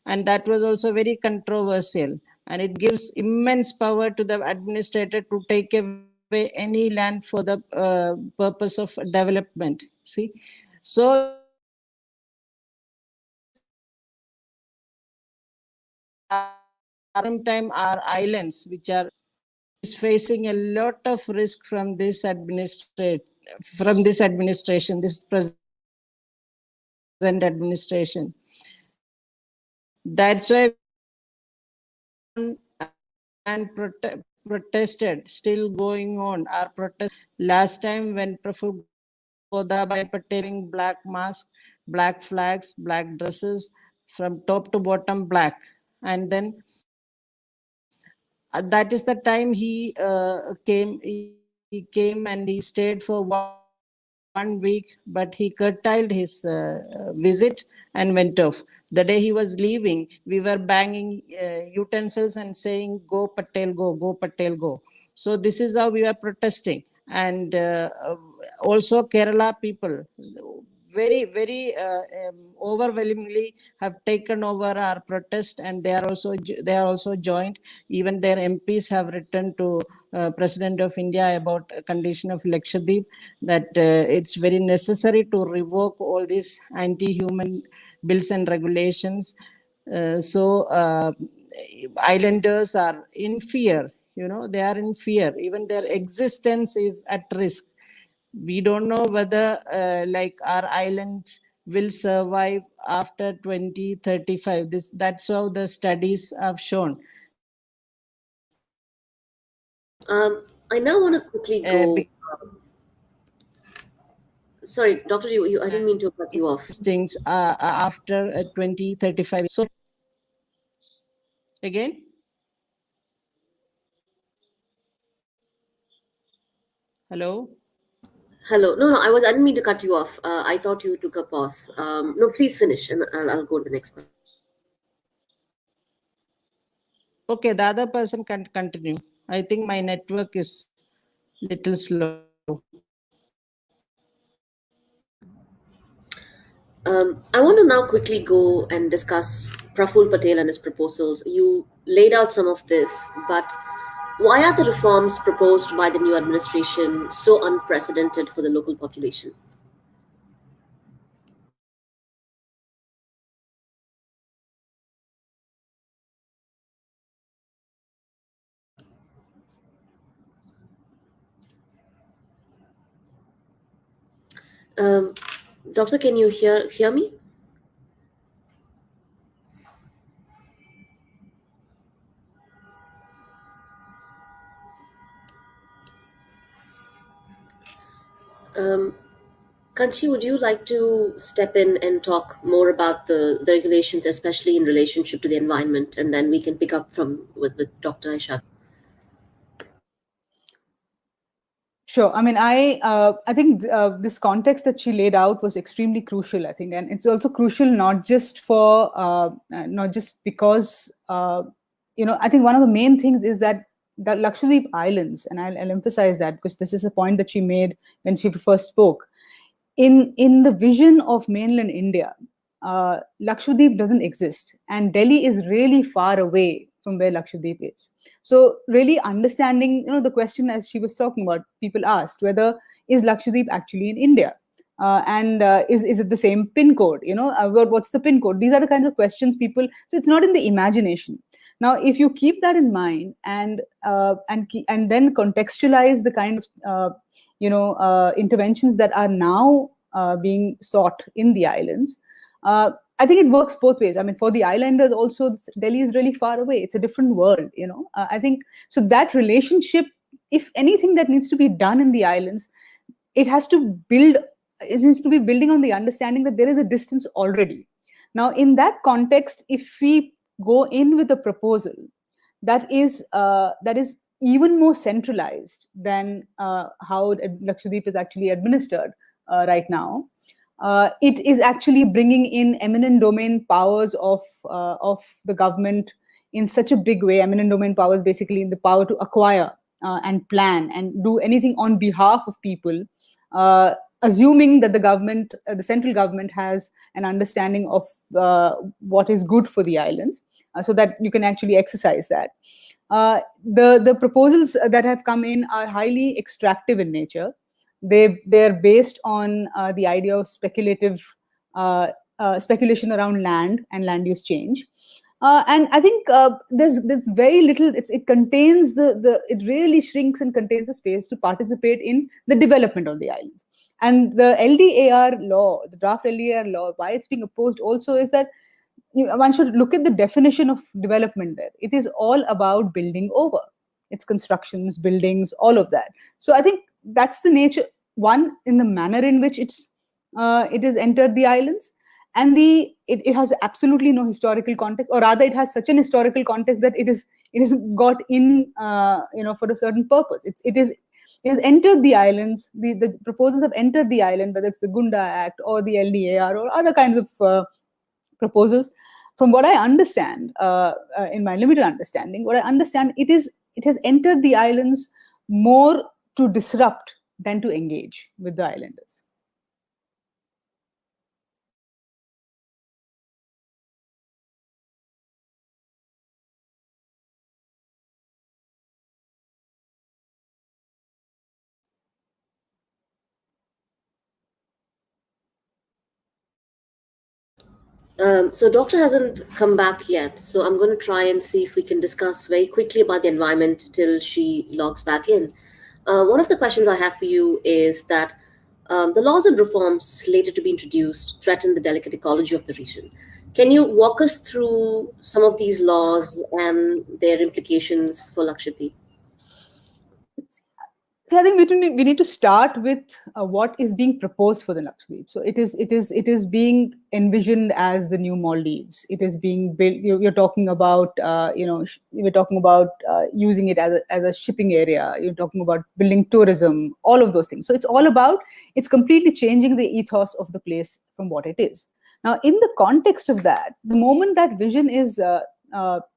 and that was also very controversial. And it gives immense power to the administrator to take away away any land for the purpose of development. See, so same time our islands, which are is facing a lot of risk from this administration, this present administration. That's why and protested, still going on. Our protest last time when Praful Godabai Patel black mask, black flags, black dresses, from top to bottom black, and then that is the time he came. He came and he stayed for 1 week, but he curtailed his visit and went off. The day he was leaving, we were banging utensils and saying, "Go Patel, go, go Patel, go." So this is how we are protesting. And also Kerala people, very, very overwhelmingly have taken over our protest, and they are also joined. Even their MPs have written to President of India about a condition of Lakshadweep, that it's very necessary to revoke all these anti-human bills and regulations. Islanders are in fear. They are in fear. Even their existence is at risk. We don't know whether our islands will survive after 2035. That's how the studies have shown. I now want to quickly go. Sorry, Doctor, I didn't mean to cut you off. Things after 2035. So again. Hello. Hello. No, I didn't mean to cut you off. I thought you took a pause. No, please finish, and I'll go to the next one. Okay, the other person can continue. I think my network is little slow. I want to now quickly go and discuss Praful Patel and his proposals. You laid out some of this, but why are the reforms proposed by the new administration so unprecedented for the local population? Doctor, can you hear me? Kanchi, would you like to step in and talk more about the regulations, especially in relationship to the environment, and then we can pick up with Dr. Aisha? Sure. I mean, I think this context that she laid out was extremely crucial, I think, and it's also crucial not just because I think one of the main things is that Lakshadweep Islands, and I'll emphasize that because this is a point that she made when she first spoke. In the vision of mainland India, Lakshadweep doesn't exist, and Delhi is really far away from where Lakshadweep is. So really understanding, the question as she was talking about, people asked whether is Lakshadweep actually in India, and is it the same pin code? What's the pin code? These are the kinds of questions people. So it's not in the imagination. Now, if you keep that in mind and then contextualize the kind of interventions that are now being sought in the islands, I think it works both ways. I mean, for the islanders also, Delhi is really far away. It's a different world, I think. So that relationship, if anything that needs to be done in the islands, it needs to be building on the understanding that there is a distance already. Now, in that context, if we go in with a proposal that is even more centralized than how Lakshadweep is actually administered right now, it is actually bringing in eminent domain powers of the government in such a big way. Eminent domain powers, basically the power to acquire and plan and do anything on behalf of people, assuming that the central government has an understanding of what is good for the islands. so that you can actually exercise that. The proposals that have come in are highly extractive in nature. They're based on the idea of speculative speculation around land and land use change. And I think there's very little. It contains it really shrinks and contains the space to participate in the development of the islands. And the LDAR law, the draft LDAR law, why it's being opposed also is that one should look at the definition of development there. It is all about building over. It's constructions, buildings, all of that. So I think that's the nature. One, in the manner in which it has entered the islands, and it has absolutely no historical context, or rather, it has such an historical context that it is got in for a certain purpose. It has entered the islands. The proposals have entered the island, whether it's the Gunda Act or the LDAR or other kinds of proposals. From what I understand, in my limited understanding, it has entered the islands more to disrupt than to engage with the islanders. So Doctor hasn't come back yet, so I'm going to try and see if we can discuss very quickly about the environment till she logs back in. One of the questions I have for you is that the laws and reforms slated to be introduced threaten the delicate ecology of the region. Can you walk us through some of these laws and their implications for Lakshadweep? So I think we need to start with what is being proposed for the Lakshadweep. So it is being envisioned as the new Maldives. It is being built. You're talking about we're talking about using it as a shipping area. You're talking about building tourism, all of those things. So it's completely changing the ethos of the place from what it is. Now, in the context of that, the moment that vision is, do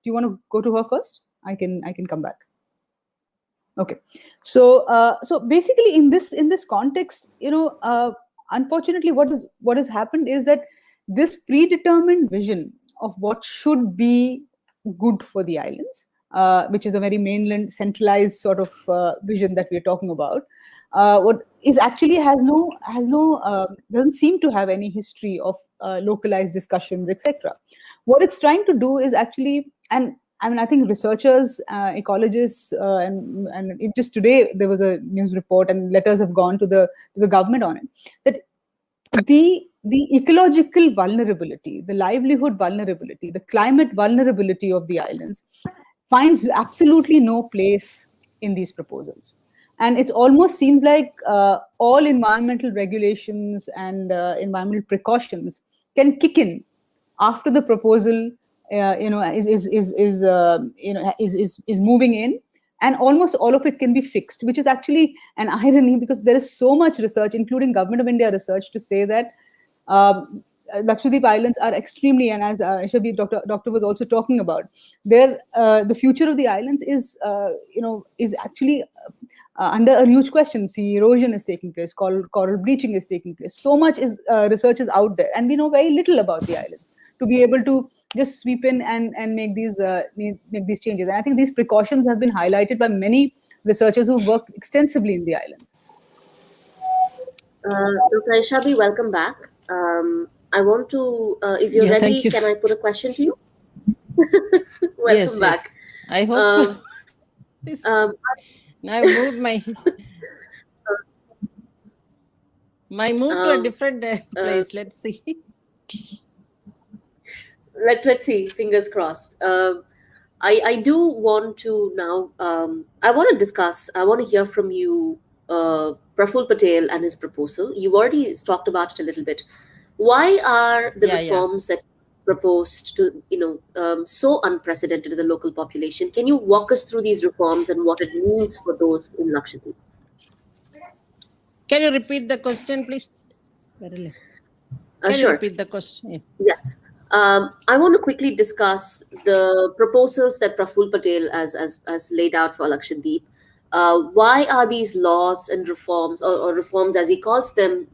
you want to go to her first? I can come back. Okay, so basically in this context, unfortunately, what has happened is that this predetermined vision of what should be good for the islands, which is a very mainland centralized sort of vision that we're talking about, what is actually doesn't seem to have any history of localized discussions, etc. What it's trying to do is actually, and I mean, I think researchers, ecologists, and just today there was a news report and letters have gone to the government on it, that the ecological vulnerability, the livelihood vulnerability, the climate vulnerability of the islands finds absolutely no place in these proposals. And it almost seems like all environmental regulations and environmental precautions can kick in after the proposal is moving in, and almost all of it can be fixed, which is actually an irony because there is so much research, including Government of India research, to say that Lakshadweep Islands are extremely, and as Ishabi doctor was also talking about, the future of the islands is actually under a huge question. Sea erosion is taking place, coral bleaching is taking place. So much research is out there, and we know very little about the islands to be able to just sweep in and make these changes. And I think these precautions have been highlighted by many researchers who work extensively in the islands. Dr. Ishabi, welcome back. I want to, if you're ready, can I put a question to you? Welcome back. Yes. I hope so. I moved to a different place. Let's see. Let's see. Fingers crossed. I do want to now. I want to discuss. I want to hear from you, Praful Patel and his proposal. You've already talked about it a little bit. Why are the reforms that proposed to so unprecedented to the local population? Can you walk us through these reforms and what it means for those in Lakshadweep? Can you repeat the question, please? Can you repeat the question? Yeah. Yes. I want to quickly discuss the proposals that Praful Patel has laid out for Lakshadweep. Why are these laws and reforms, or reforms as he calls them,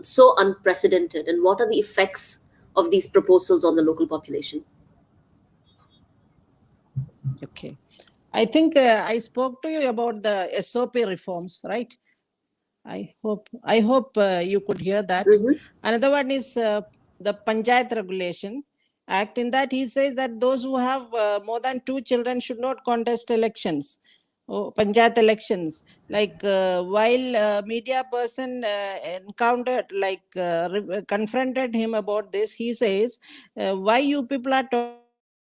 so unprecedented, and what are the effects of these proposals on the local population? Okay. I think I spoke to you about the SOP reforms, right? I hope you could hear that. Another one is the Panchayat Regulation Act. In that, he says that those who have more than 2 children should not contest elections, Panchayat elections. Like while a media person encountered, confronted him about this, he says, why you people are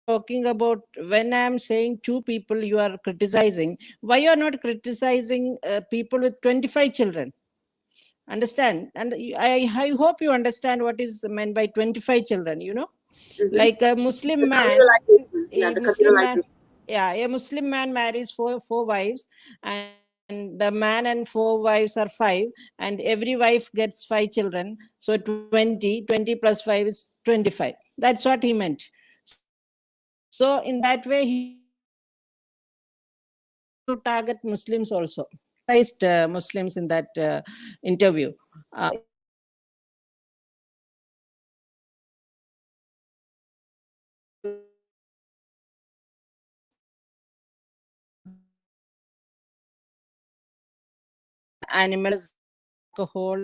talking about, when I am saying 2 people you are criticizing, why you are not criticizing people with 25 children? Understand? And I hope you understand what is meant by 25 children, like a Muslim man, a Muslim man marries four wives, and the man and 4 wives are 5, and every wife gets 5 children. So 20 plus 5 is 25. That's what he meant. So in that way, he to target Muslims also. Muslims in that interview. Animals, alcohol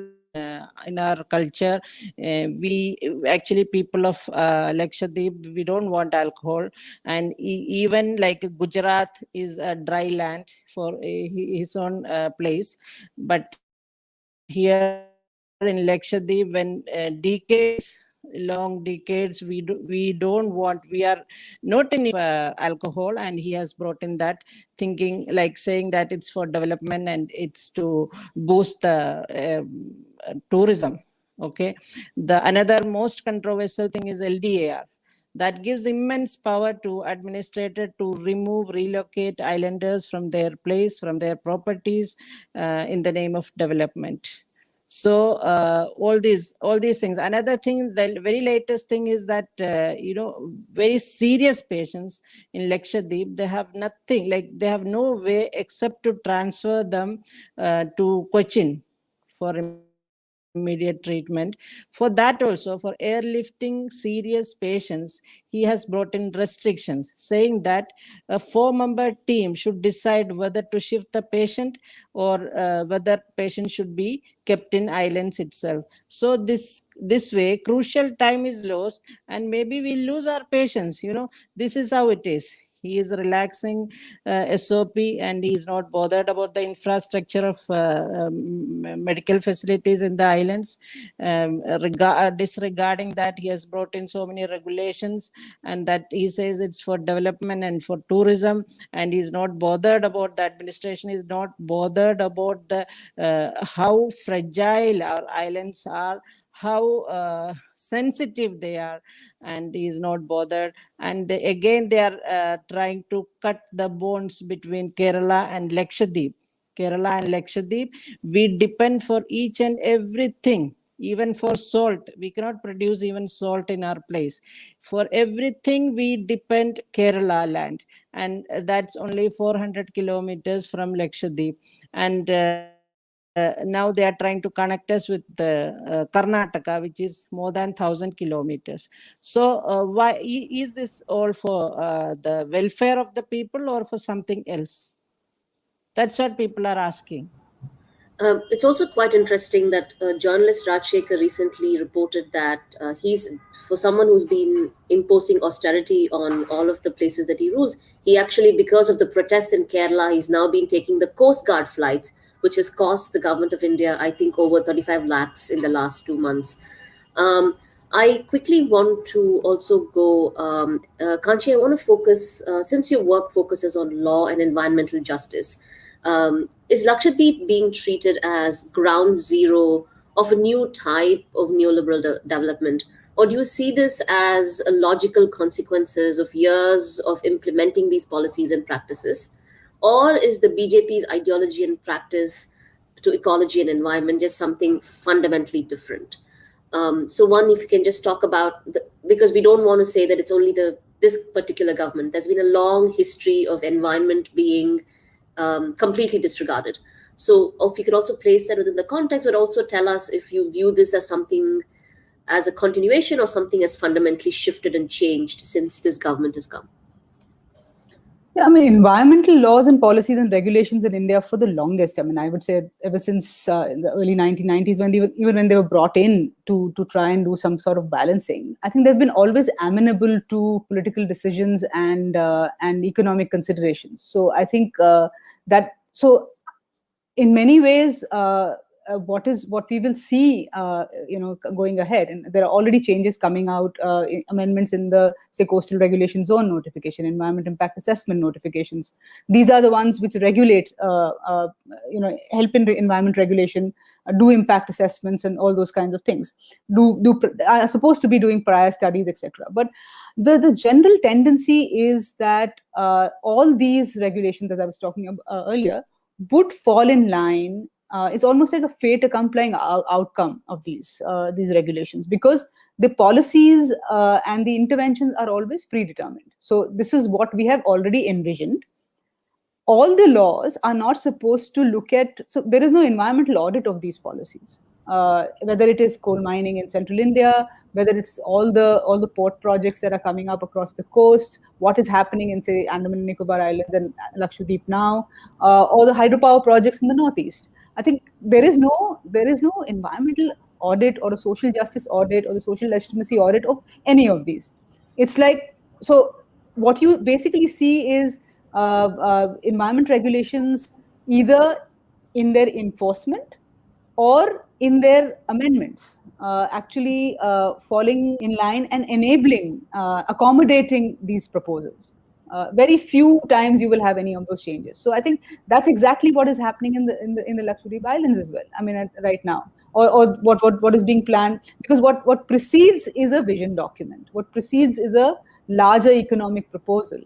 in our culture. We actually, people of Lakshadweep, we don't want alcohol, and even like Gujarat is a dry land for his own place, but here in Lakshadweep, when long decades, we don't want, we are not in alcohol, and he has brought in that thinking, like saying that it's for development and it's to boost the tourism. Okay, the another most controversial thing is LDAR, that gives immense power to administrator to remove, relocate islanders from their place, from their properties, in the name of development. So all these things. Another thing, the very latest thing is that very serious patients in Lakshadweep, they have nothing, like they have no way except to transfer them to Cochin for immediate treatment. For that also, for airlifting serious patients, he has brought in restrictions, saying that a 4-member team should decide whether to shift the patient or whether patient should be kept in islands itself. So this way, crucial time is lost, and maybe we lose our patients. This is how it is. He is relaxing SOP, and he is not bothered about the infrastructure of medical facilities in the islands. Disregarding that, he has brought in so many regulations, and that he says it's for development and for tourism, and he's not bothered about the administration, is not bothered about the how fragile our islands are, how sensitive they are, and he is not bothered. And again they are trying to cut the bonds between Kerala and Lakshadweep. We depend for each and everything, even for salt. We cannot produce even salt in our place. For everything we depend Kerala land, and that's only 400 kilometers from Lakshadweep. And now they are trying to connect us with Karnataka, which is more than 1,000 kilometers. So why is this all for the welfare of the people or for something else? That's what people are asking. It's also quite interesting that journalist Rajshekhar recently reported that he's, for someone who's been imposing austerity on all of the places that he rules, he actually, because of the protests in Kerala, he's now been taking the Coast Guard flights, which has cost the government of India, I think, over 35 lakhs in the last 2 months. I quickly want to also go, Kanchi, I want to focus, since your work focuses on law and environmental justice, is Lakshadweep being treated as ground zero of a new type of neoliberal development? Or do you see this as a logical consequences of years of implementing these policies and practices? Or is the BJP's ideology and practice to ecology and environment just something fundamentally different? So one, if you can just talk about, because we don't want to say that it's only this particular government. There's been a long history of environment being completely disregarded. So if you could also place that within the context, but also tell us if you view this as something, as a continuation, or something has fundamentally shifted and changed since this government has come. Yeah, I mean, environmental laws and policies and regulations in India for the longest, I mean, I would say ever since in the early 1990s, when even when they were brought in to try and do some sort of balancing, I think they've been always amenable to political decisions and economic considerations. So I think in many ways, what we will see, going ahead, and there are already changes coming out, amendments in the, say, coastal regulation zone notification, environment impact assessment notifications. These are the ones which regulate, help in environment regulation, do impact assessments, and all those kinds of things. Are supposed to be doing prior studies, etc. But the general tendency is that all these regulations that I was talking about earlier would fall in line. It's almost like a fait accompli outcome of these regulations, because the policies and the interventions are always predetermined. So this is what we have already envisioned. All the laws are not supposed to look at, so there is no environmental audit of these policies, whether it is coal mining in central India, whether it's all the port projects that are coming up across the coast, what is happening in, say, Andaman and Nicobar Islands and Lakshadweep now, or the hydropower projects in the northeast. I think there is no environmental audit or a social justice audit or the social legitimacy audit of any of these. It's like, so what you basically see is environment regulations either in their enforcement or in their amendments, actually falling in line and enabling, accommodating these proposals. Very few times you will have any of those changes. So I think that's exactly what is happening in the Lakshadweep Islands as well. I mean, right now, or what is being planned, because what precedes is a vision document. What precedes is a larger economic proposal.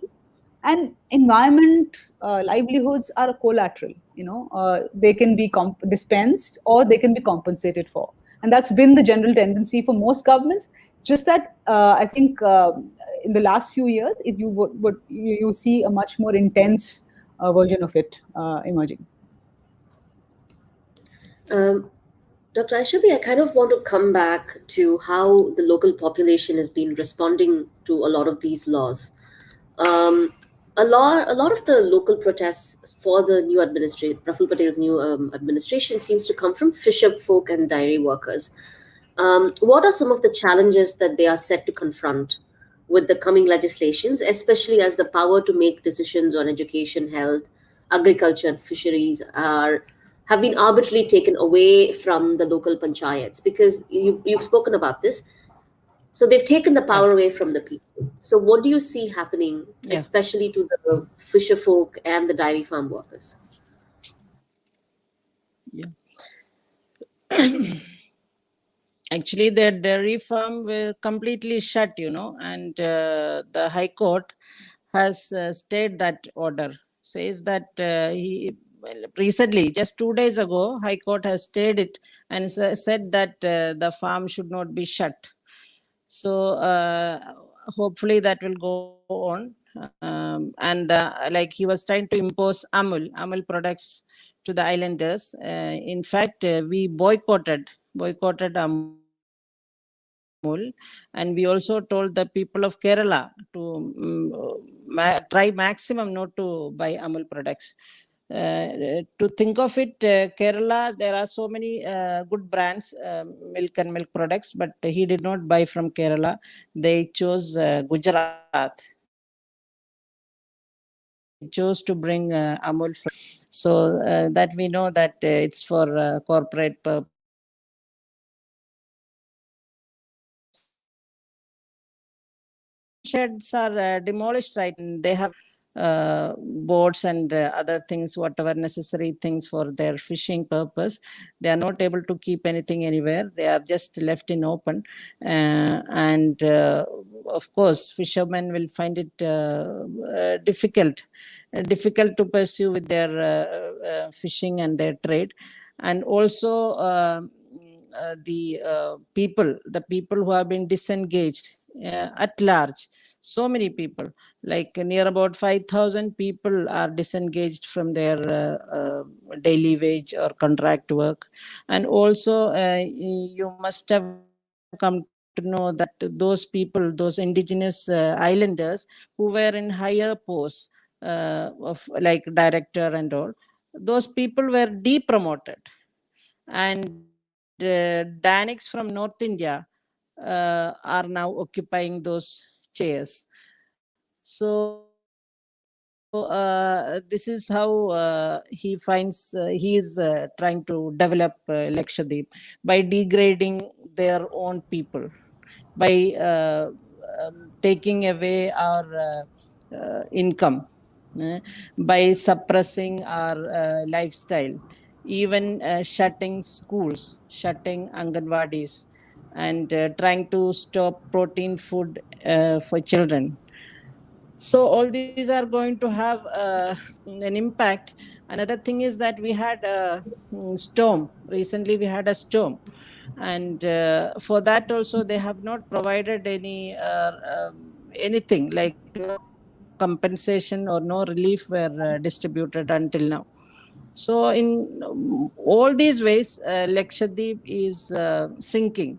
And environment, livelihoods are a collateral. They can be dispensed or they can be compensated for, and that's been the general tendency for most governments. Just that I think in the last few years, you see a much more intense version of it emerging. Dr. Aishabi, I kind of want to come back to how the local population has been responding to a lot of these laws. A lot of the local protests for the new administration, Praful Patel's new administration, seems to come from fisher folk and dairy workers. What are some of the challenges that they are set to confront with the coming legislations, especially as the power to make decisions on education, health, agriculture, and fisheries have been arbitrarily taken away from the local panchayats? Because you've spoken about this. So they've taken the power away from the people. So what do you see happening, especially to the fisher folk and the dairy farm workers? Yeah. Actually, their dairy farm were completely shut, and the High Court has stayed that order. Says that recently, just 2 days ago, High Court has stayed it and said that the farm should not be shut. So hopefully that will go on. And like he was trying to impose Amul products to the islanders. In fact, we boycotted Amul, and we also told the people of Kerala to try maximum not to buy Amul products. To think of it, Kerala, there are so many good brands, milk and milk products, but he did not buy from Kerala. They chose Gujarat. They chose to bring Amul from. So that we know that it's for corporate purpose. Sheds are demolished, right? And they have boats and other things, whatever necessary things for their fishing purpose. They are not able to keep anything anywhere. They are just left in open. And of course, fishermen will find it difficult to pursue with their fishing and their trade. And also the people who have been disengaged at large, so many people, like near about 5,000 people are disengaged from their daily wage or contract work. And also you must have come to know that those people, those indigenous islanders who were in higher posts, of like director and all. Those people were depromoted, and Danics from North India are now occupying those chairs. So this is how he is trying to develop Lakshadweep by degrading their own people, by taking away our income, by suppressing our lifestyle, even shutting schools, shutting Anganwadis, and trying to stop protein food for children. So all these are going to have an impact. Another thing is that we had a storm. Recently we had a storm, and for that also they have not provided any anything, like no compensation or no relief were distributed until now. So in all these ways, Lakshadweep is sinking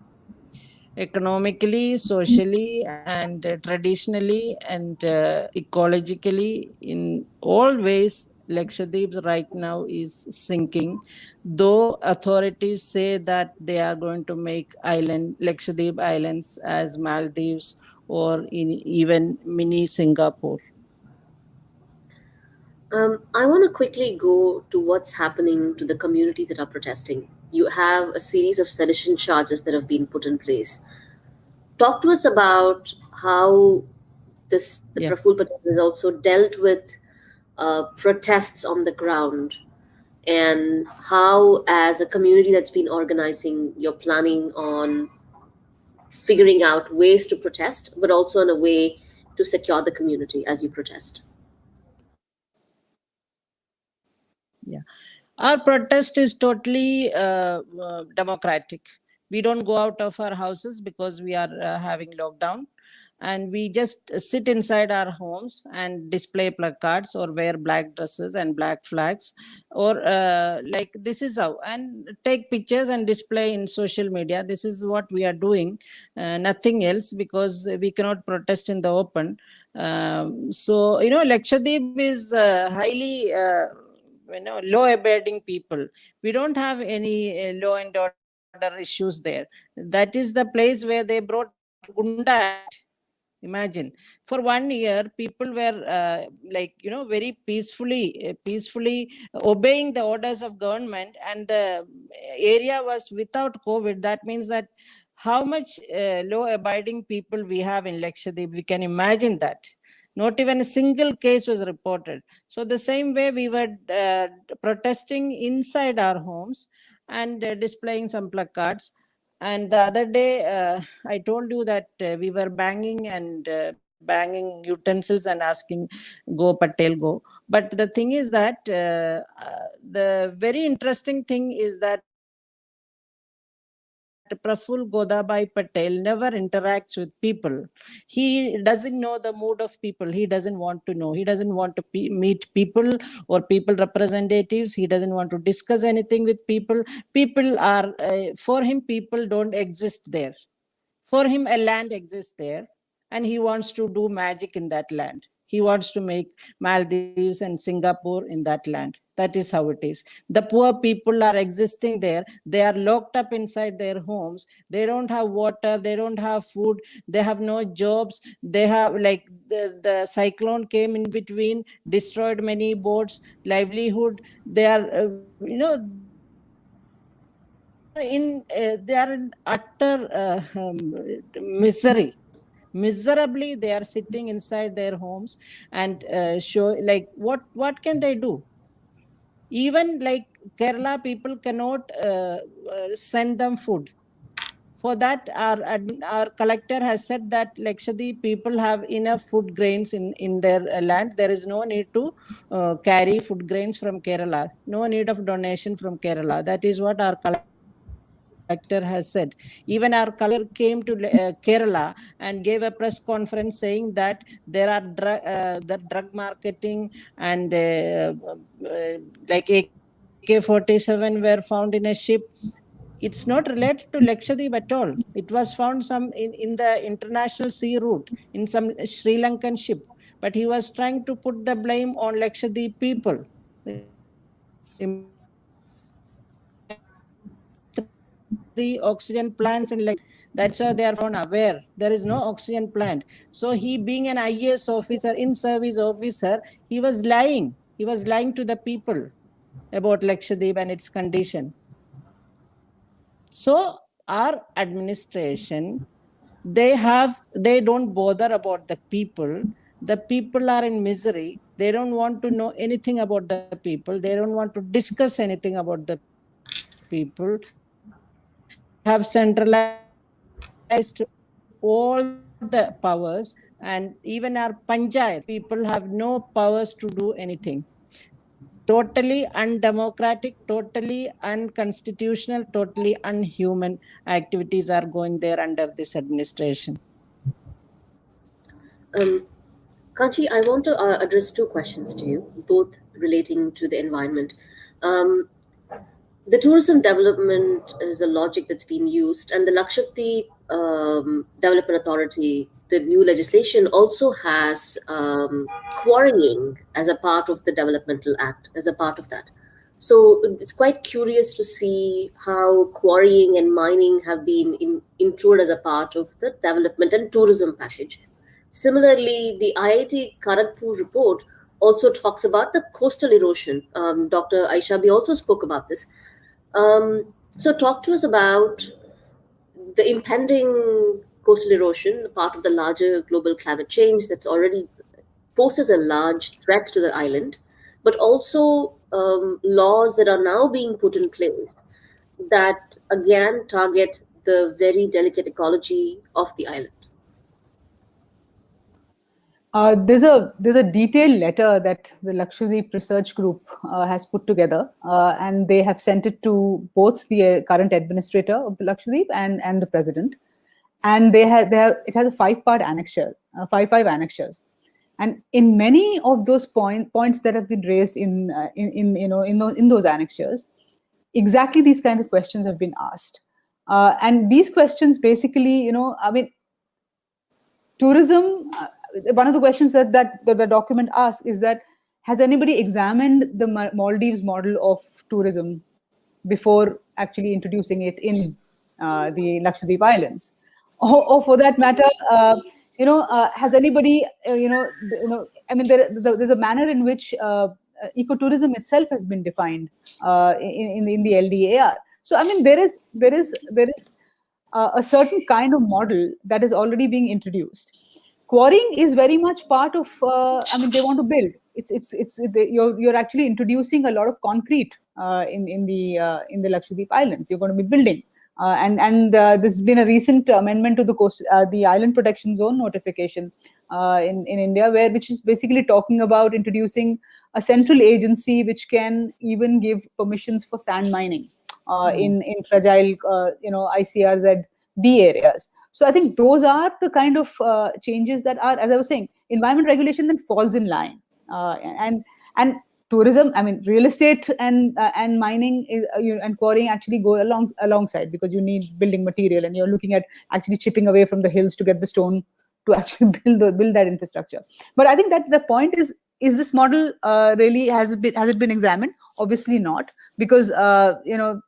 economically, socially, and traditionally, and ecologically. In all ways, Lakshadweep right now is sinking, though authorities say that they are going to make Lakshadweep islands as Maldives or even mini Singapore. I want to quickly go to what's happening to the communities that are protesting. You have a series of sedition charges that have been put in place. Talk to us about how the Praful Patel has also dealt with protests on the ground, and how, as a community that's been organizing, you're planning on figuring out ways to protest, but also in a way to secure the community as you protest. Yeah, our protest is totally democratic. We don't go out of our houses because we are having lockdown, and we just sit inside our homes and display placards or wear black dresses and black flags, or like this is how, and take pictures and display in social media. This is what we are doing, nothing else, because we cannot protest in the open. So Lakshadweep is highly law abiding people. We don't have any law and order issues there. That is the place where they brought Gunda Act. Imagine, for 1 year people were very peacefully obeying the orders of government, and the area was without COVID. That means that how much law abiding people we have in Lakshadweep. We can imagine that not even a single case was reported. So the same way we were protesting inside our homes and displaying some placards. And the other day, I told you that we were banging and banging utensils and asking, "Go Patel, go." But the thing is that the very interesting thing is that Praful Godabai Patel never interacts with people. He doesn't know the mood of people. He doesn't want to know. He doesn't want to meet people or people representatives. He doesn't want to discuss anything with people. People are, for him, people don't exist there. For him, a land exists there, and he wants to do magic in that land. He wants to make Maldives and Singapore in that land. That is how it is. The poor people are existing there. They are locked up inside their homes. They don't have water. They don't have food. They have no jobs. They have, like, the cyclone came in between, destroyed many boats, livelihood. They are, they are in utter miserably. They are sitting inside their homes and show, like, what can they do? Even like Kerala, people cannot send them food. For that, our collector has said that Lakshadweep people have enough food grains in their land. There is no need to carry food grains from Kerala. No need of donation from Kerala. That is what our collector has said. Even our collector came to Kerala and gave a press conference saying that there are the drug marketing and like AK-47 were found in a ship. It's not related to Lakshadweep at all. It was found in the international sea route in some Sri Lankan ship. but he was trying to put the blame on Lakshadweep people. Three oxygen plants in Lakshadweep. That's how they are found aware. There is no oxygen plant. So he, being an IAS officer, in-service officer, he was lying. He was lying to the people about Lakshadweep and its condition. So our administration, they don't bother about the people. The people are in misery. They don't want to know anything about the people. They don't want to discuss anything about the people. They have centralized all the powers, and even our Panchayat people have no powers to do anything. Totally undemocratic, totally unconstitutional, totally unhuman activities are going there under this administration. Kachi, I want to address two questions to you, both relating to the environment. The tourism development is a logic that's been used, and the Lakshadweep Development Authority, the new legislation also has quarrying as a part of the Developmental Act, as a part of that. So it's quite curious to see how quarrying and mining have been included as a part of the development and tourism package. Similarly, the IIT Kharagpur report also talks about the coastal erosion. Dr. Aishabi also spoke about this. So talk to us about the impending coastal erosion, part of the larger global climate change that's already poses a large threat to the island, but also laws that are now being put in place that again target the very delicate ecology of the island. There's a detailed letter that the Lakshadweep Research Group has put together, and they have sent it to both the current administrator of the Lakshadweep and the president. And it has a five-part annexure, five annexures. And in many of those points that have been raised in those annexures, exactly these kinds of questions have been asked. And these questions basically, tourism. One of the questions that the document asks is that, has anybody examined the Maldives model of tourism before actually introducing it in the Lakshadweep Islands? Or for that matter, has anybody, there's a manner in which ecotourism itself has been defined in the LDAR. So, there is a certain kind of model that is already being introduced. Quarrying is very much part of. They want to build. You're actually introducing a lot of concrete in the Lakshadweep Islands. You're going to be building, and there's been a recent amendment to the Island Protection Zone notification in India, which is basically talking about introducing a central agency which can even give permissions for sand mining in fragile ICRZ B areas. So I think those are the kind of changes that are, as I was saying, environment regulation then falls in line, and tourism. Real estate and mining and quarrying actually go alongside, because you need building material, and you're looking at actually chipping away from the hills to get the stone to actually build that infrastructure. But I think that the point is this model really has it been examined? Obviously not, because one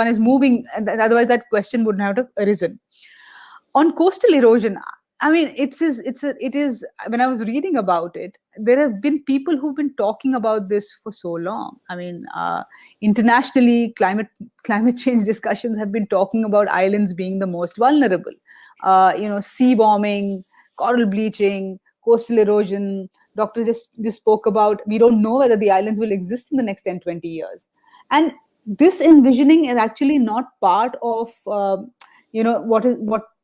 is moving, and otherwise that question wouldn't have arisen. On coastal erosion, it is. When I was reading about it, there have been people who've been talking about this for so long. Internationally, climate change discussions have been talking about islands being the most vulnerable. Sea warming, coral bleaching, coastal erosion. Doctor just spoke about, we don't know whether the islands will exist in the next 10, 20 years. And this envisioning is actually not part of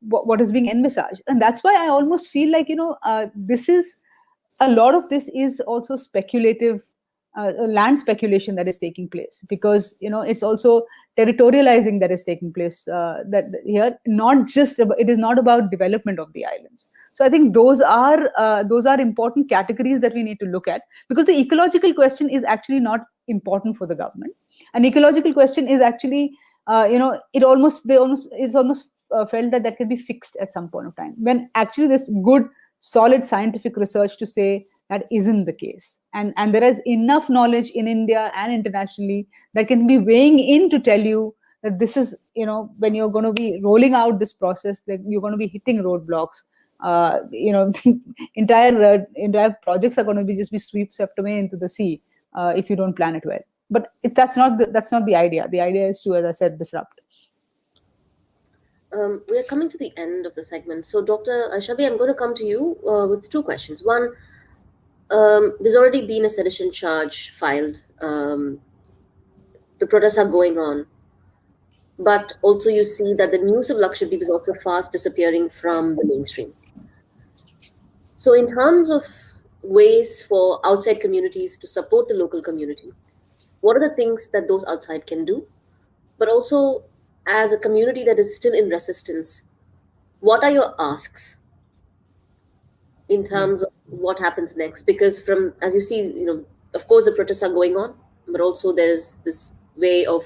what is being envisaged, and that's why I almost feel like this is a lot of this is also speculative land speculation that is taking place, because it's also territorializing that is taking place that here. It is not about development of the islands. So I think those are important categories that we need to look at, because the ecological question is actually not important for the government. An ecological question is actually it's almost felt that can be fixed at some point of time, when actually this good solid scientific research to say that isn't the case. And there is enough knowledge in India and internationally that can be weighing in to tell you that this is, when you're going to be rolling out this process, that you're going to be hitting roadblocks. Entire projects are going to be swept away into the sea if you don't plan it well. But that's not the idea. The idea is to, as I said, disrupt. We are coming to the end of the segment. So, Dr. Shabi, I'm going to come to you with two questions. One, there's already been a sedition charge filed. The protests are going on. But also you see that the news of Lakshadweep is also fast disappearing from the mainstream. So in terms of ways for outside communities to support the local community, what are the things that those outside can do? But also, as a community that is still in resistance, what are your asks in terms of what happens next? Because as you see, of course the protests are going on, but also there's this way of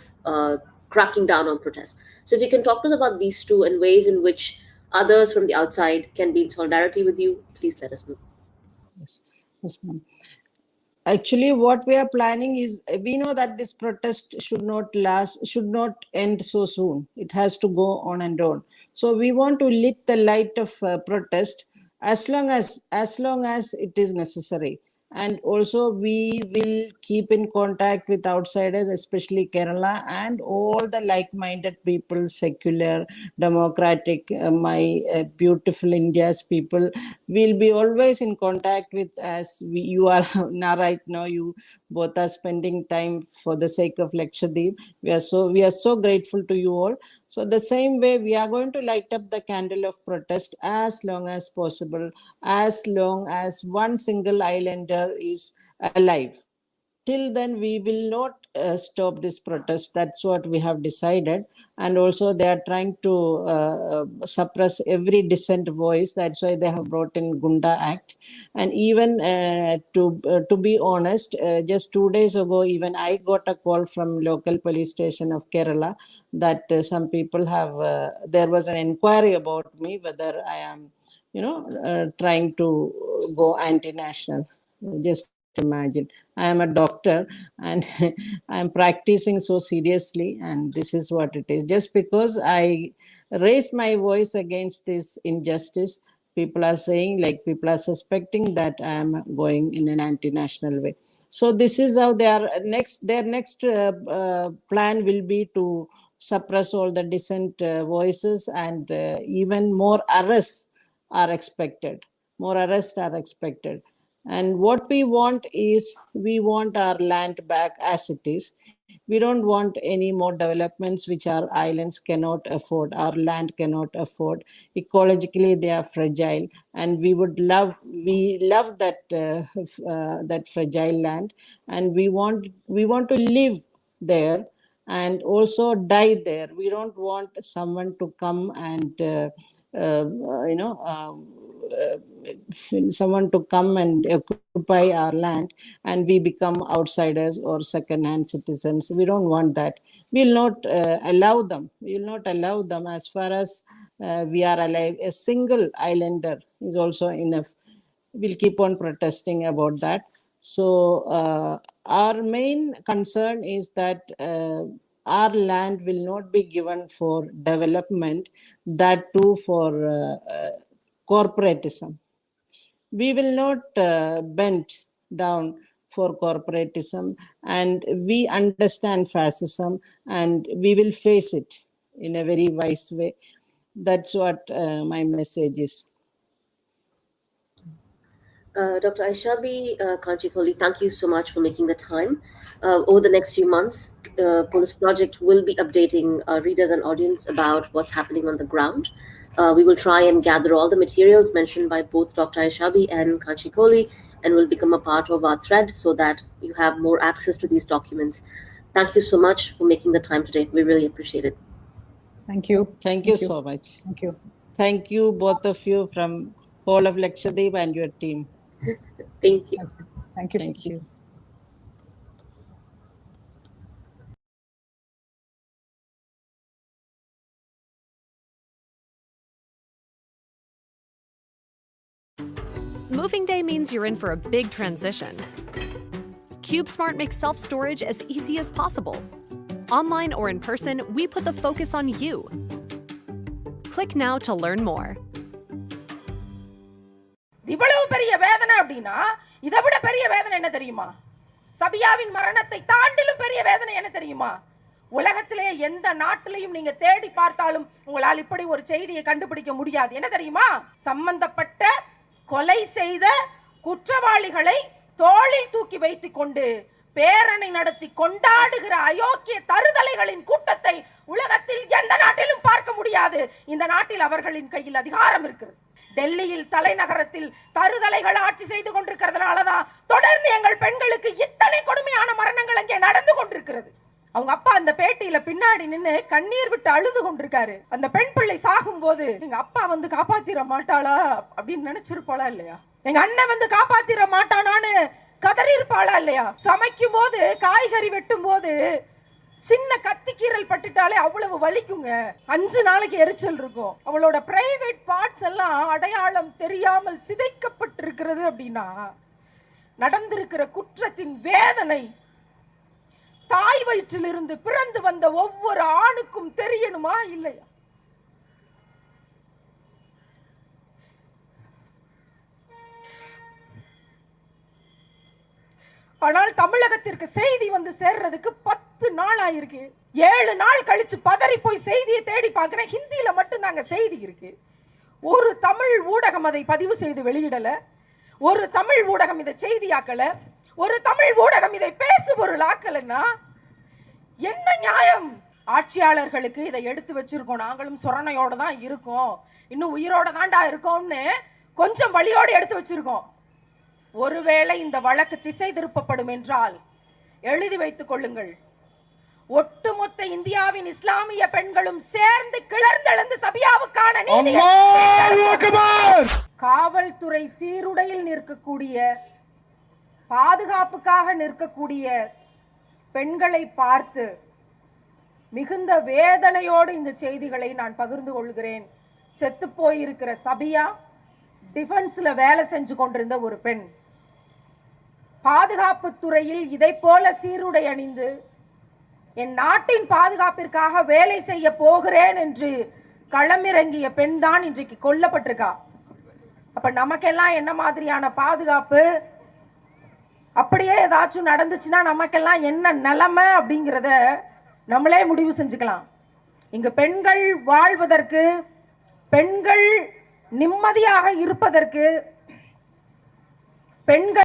cracking down on protests. So if you can talk to us about these two and ways in which others from the outside can be in solidarity with you, please let us know. Yes, ma'am. Actually, what we are planning is, we know that this protest should not end so soon. It has to go on and on. So we want to lit the light of protest as long as it is necessary. And also we will keep in contact with outsiders, especially Kerala and all the like-minded people, secular, democratic, my beautiful India's people. We'll be always in contact with, you are now, right now, you both are spending time for the sake of Lakshadweep. We are so grateful to you all. So the same way, we are going to light up the candle of protest as long as possible, as long as one single islander is alive. Till then, we will not stop this protest. That's what we have decided. And also, they are trying to suppress every dissent voice. That's why they have brought in Gunda Act. And even to be honest, just 2 days ago, even I got a call from local police station of Kerala that some people have. There was an inquiry about me whether I am, trying to go anti-national. Just imagine. I am a doctor and I am practicing so seriously, and this is what it is. Just because I raise my voice against this injustice, people are saying, people are suspecting that I am going in an anti-national way. So this is how their next plan will be to suppress all the dissent voices, and even more arrests are expected. And what we want is, we want our land back as it is. We don't want any more developments which our islands cannot afford, our land cannot afford. Ecologically, they are fragile, and we love that fragile land, and we want to live there and also die there. We don't want someone to come and someone to come and occupy our land and we become outsiders or second-hand citizens. We don't want that. We'll not allow them. We will not allow them. As far as we are alive, a single islander is also enough. We'll keep on protesting about that. So our main concern is that our land will not be given for development, that too for corporatism. We will not bend down for corporatism, and we understand fascism, and we will face it in a very wise way. That's what my message is. Dr. Aishabi Kanchikoli, thank you so much for making the time. Over the next few months, Police Project will be updating readers and audience about what's happening on the ground. We will try and gather all the materials mentioned by both Dr. Aishabi and Kanchikoli, and will become a part of our thread so that you have more access to these documents. Thank you so much for making the time today. We really appreciate it. Thank you. Thank you so much. Thank you. Thank you, both of you, from whole of Lakshadweep and your team. Thank you. Thank you. Thank you. moving day means you're in for a big transition. CubeSmart makes self-storage as easy as possible. Online or in person, we put the focus on you. Click now to learn more. இவ்வளவு பெரிய வேதனை அப்படின்னா இதை விட பெரிய வேதனை என்ன தெரியுமா? சபியாவின் மரணத்தை தாண்டிலும் பெரிய வேதனை என்ன தெரியுமா? உலகத்திலே எந்த நாட்டிலையும் நீங்க தேடி பார்த்தாலும் உங்களால் இப்படி ஒரு செய்தியை கண்டுபிடிக்க முடியாது. என்ன தெரியுமா? சம்பந்தப்பட்ட கொலை செய்த குற்றவாளிகளை தோளில் தூக்கி வைத்துக் கொண்டு பேரணி நடத்தி கொண்டாடுகிற அயோக்கிய தருதலைகளின் கூட்டத்தை உலகத்தில் எந்த நாட்டிலும் பார்க்க முடியாது. இந்த நாட்டில் அவர்களின் கையில் அதிகாரம் இருக்கிறது. டெல்லியில் தலைநகரத்தில் தருதலைகள் ஆட்சி செய்து கொண்டிருக்கிறதுனாலதான் தொடர்ந்து எங்கள் பெண்களுக்கு இத்தனை கொடுமையான மரணங்கள் அங்கே நடந்து கொண்டிருக்கிறது. அவங்க அப்பா அந்த பேட்டியில பின்னாடி நின்று கண்ணீர் விட்டு அழுது கொண்டிருக்காரு. அந்த பெண் பிள்ளை சாகும் போது எங்க அப்பா வந்து காப்பாத்திர மாட்டாளா அப்படின்னு நினைச்சிருப்பாளா இல்லையா? எங்க அண்ணன் வந்து காப்பாத்திர மாட்டானான்னு கதறி இருப்பாளா இல்லையா? சமைக்கும் போது காய்கறி வெட்டும் போது சின்ன கத்திக்கீரல் பட்டுட்டாலே அவ்வளவு வலிக்குங்க. 5 நாளைக்கு எரிச்சல் இருக்கும். அவளோட பிரைவேட் பார்ட்ஸ் எல்லாம் அடையாளம் தெரியாமல் சிதைக்கப்பட்டிருக்கிறது அப்படின்னா நடந்திருக்கிற குற்றத்தின் வேதனை தாய் வயிற்றிலிருந்து பிறந்து வந்த ஒவ்வொரு ஆணுக்கும் தெரியணுமா இல்லையா? ஆனால் தமிழகத்திற்கு செய்தி வந்து சேர்றதுக்கு 10 நாள் ஆயிருக்கு. 7 நாள் கழிச்சு பதறி போய் செய்தியை தேடி பார்க்கிறேன். ஹிந்தியில மட்டும் நாங்க செய்தி இருக்கு. ஒரு தமிழ் ஊடகம் அதை பதிவு செய்து வெளியிடல. ஒரு தமிழ் ஊடகம் இதை செய்தியாக்கல. ஒரு தமிழ் ஊடகம் இதை பேசுபொருள் ஆக்கலன்னா என்ன நியாயம்? ஆட்சியாளர்களுக்கு இதை எடுத்து வச்சிருக்கோம், நாங்களும் சொரணையோட தான் இருக்கோம், இன்னும் உயிரோட தாண்டா இருக்கோம்னு கொஞ்சம் வழியோடு எடுத்து வச்சிருக்கோம். ஒருவேளை இந்த வழக்கு திசை திருப்பப்படும் என்றால் எழுதி வைத்துக் கொள்ளுங்கள், ஒட்டுமொத்த இந்தியாவின் இஸ்லாமிய பெண்களும் சேர்ந்து கிளர்ந்தெழுந்து சபியாவுக்கான நீதி. காவல்துறை சீருடையில் நிற்கக்கூடிய, பாதுகாப்புக்காக நிற்கக்கூடிய பெண்களை பார்த்து மிகுந்த வேதனையோடு இந்த செய்திகளை நான் பகிர்ந்து கொள்கிறேன். செத்து போயிருக்கிற சபியா டிஃபென்ஸ்ல வேலை செஞ்சு கொண்டிருந்த ஒரு பெண். பாதுகாப்பு துறையில் இதை போல சீருடை அணிந்து என் நாட்டின் பாதுகாப்பிற்காக வேலை செய்ய போகிறேன் என்று களமிறங்கிய பெண் தான் இன்றைக்கு கொல்லப்பட்டிருக்கா. அப்ப நமக்கெல்லாம் என்ன மாதிரியான பாதுகாப்பு? அப்படியே ஏதாச்சும் நடந்துச்சுன்னா நமக்கெல்லாம் என்ன நிலைமை அப்படிங்கிறத நம்மளே முடிவு செஞ்சுக்கலாம். இங்க பெண்கள் வாழ்வதற்கு, பெண்கள் நிம்மதியாக இருப்பதற்கு, பெண்கள்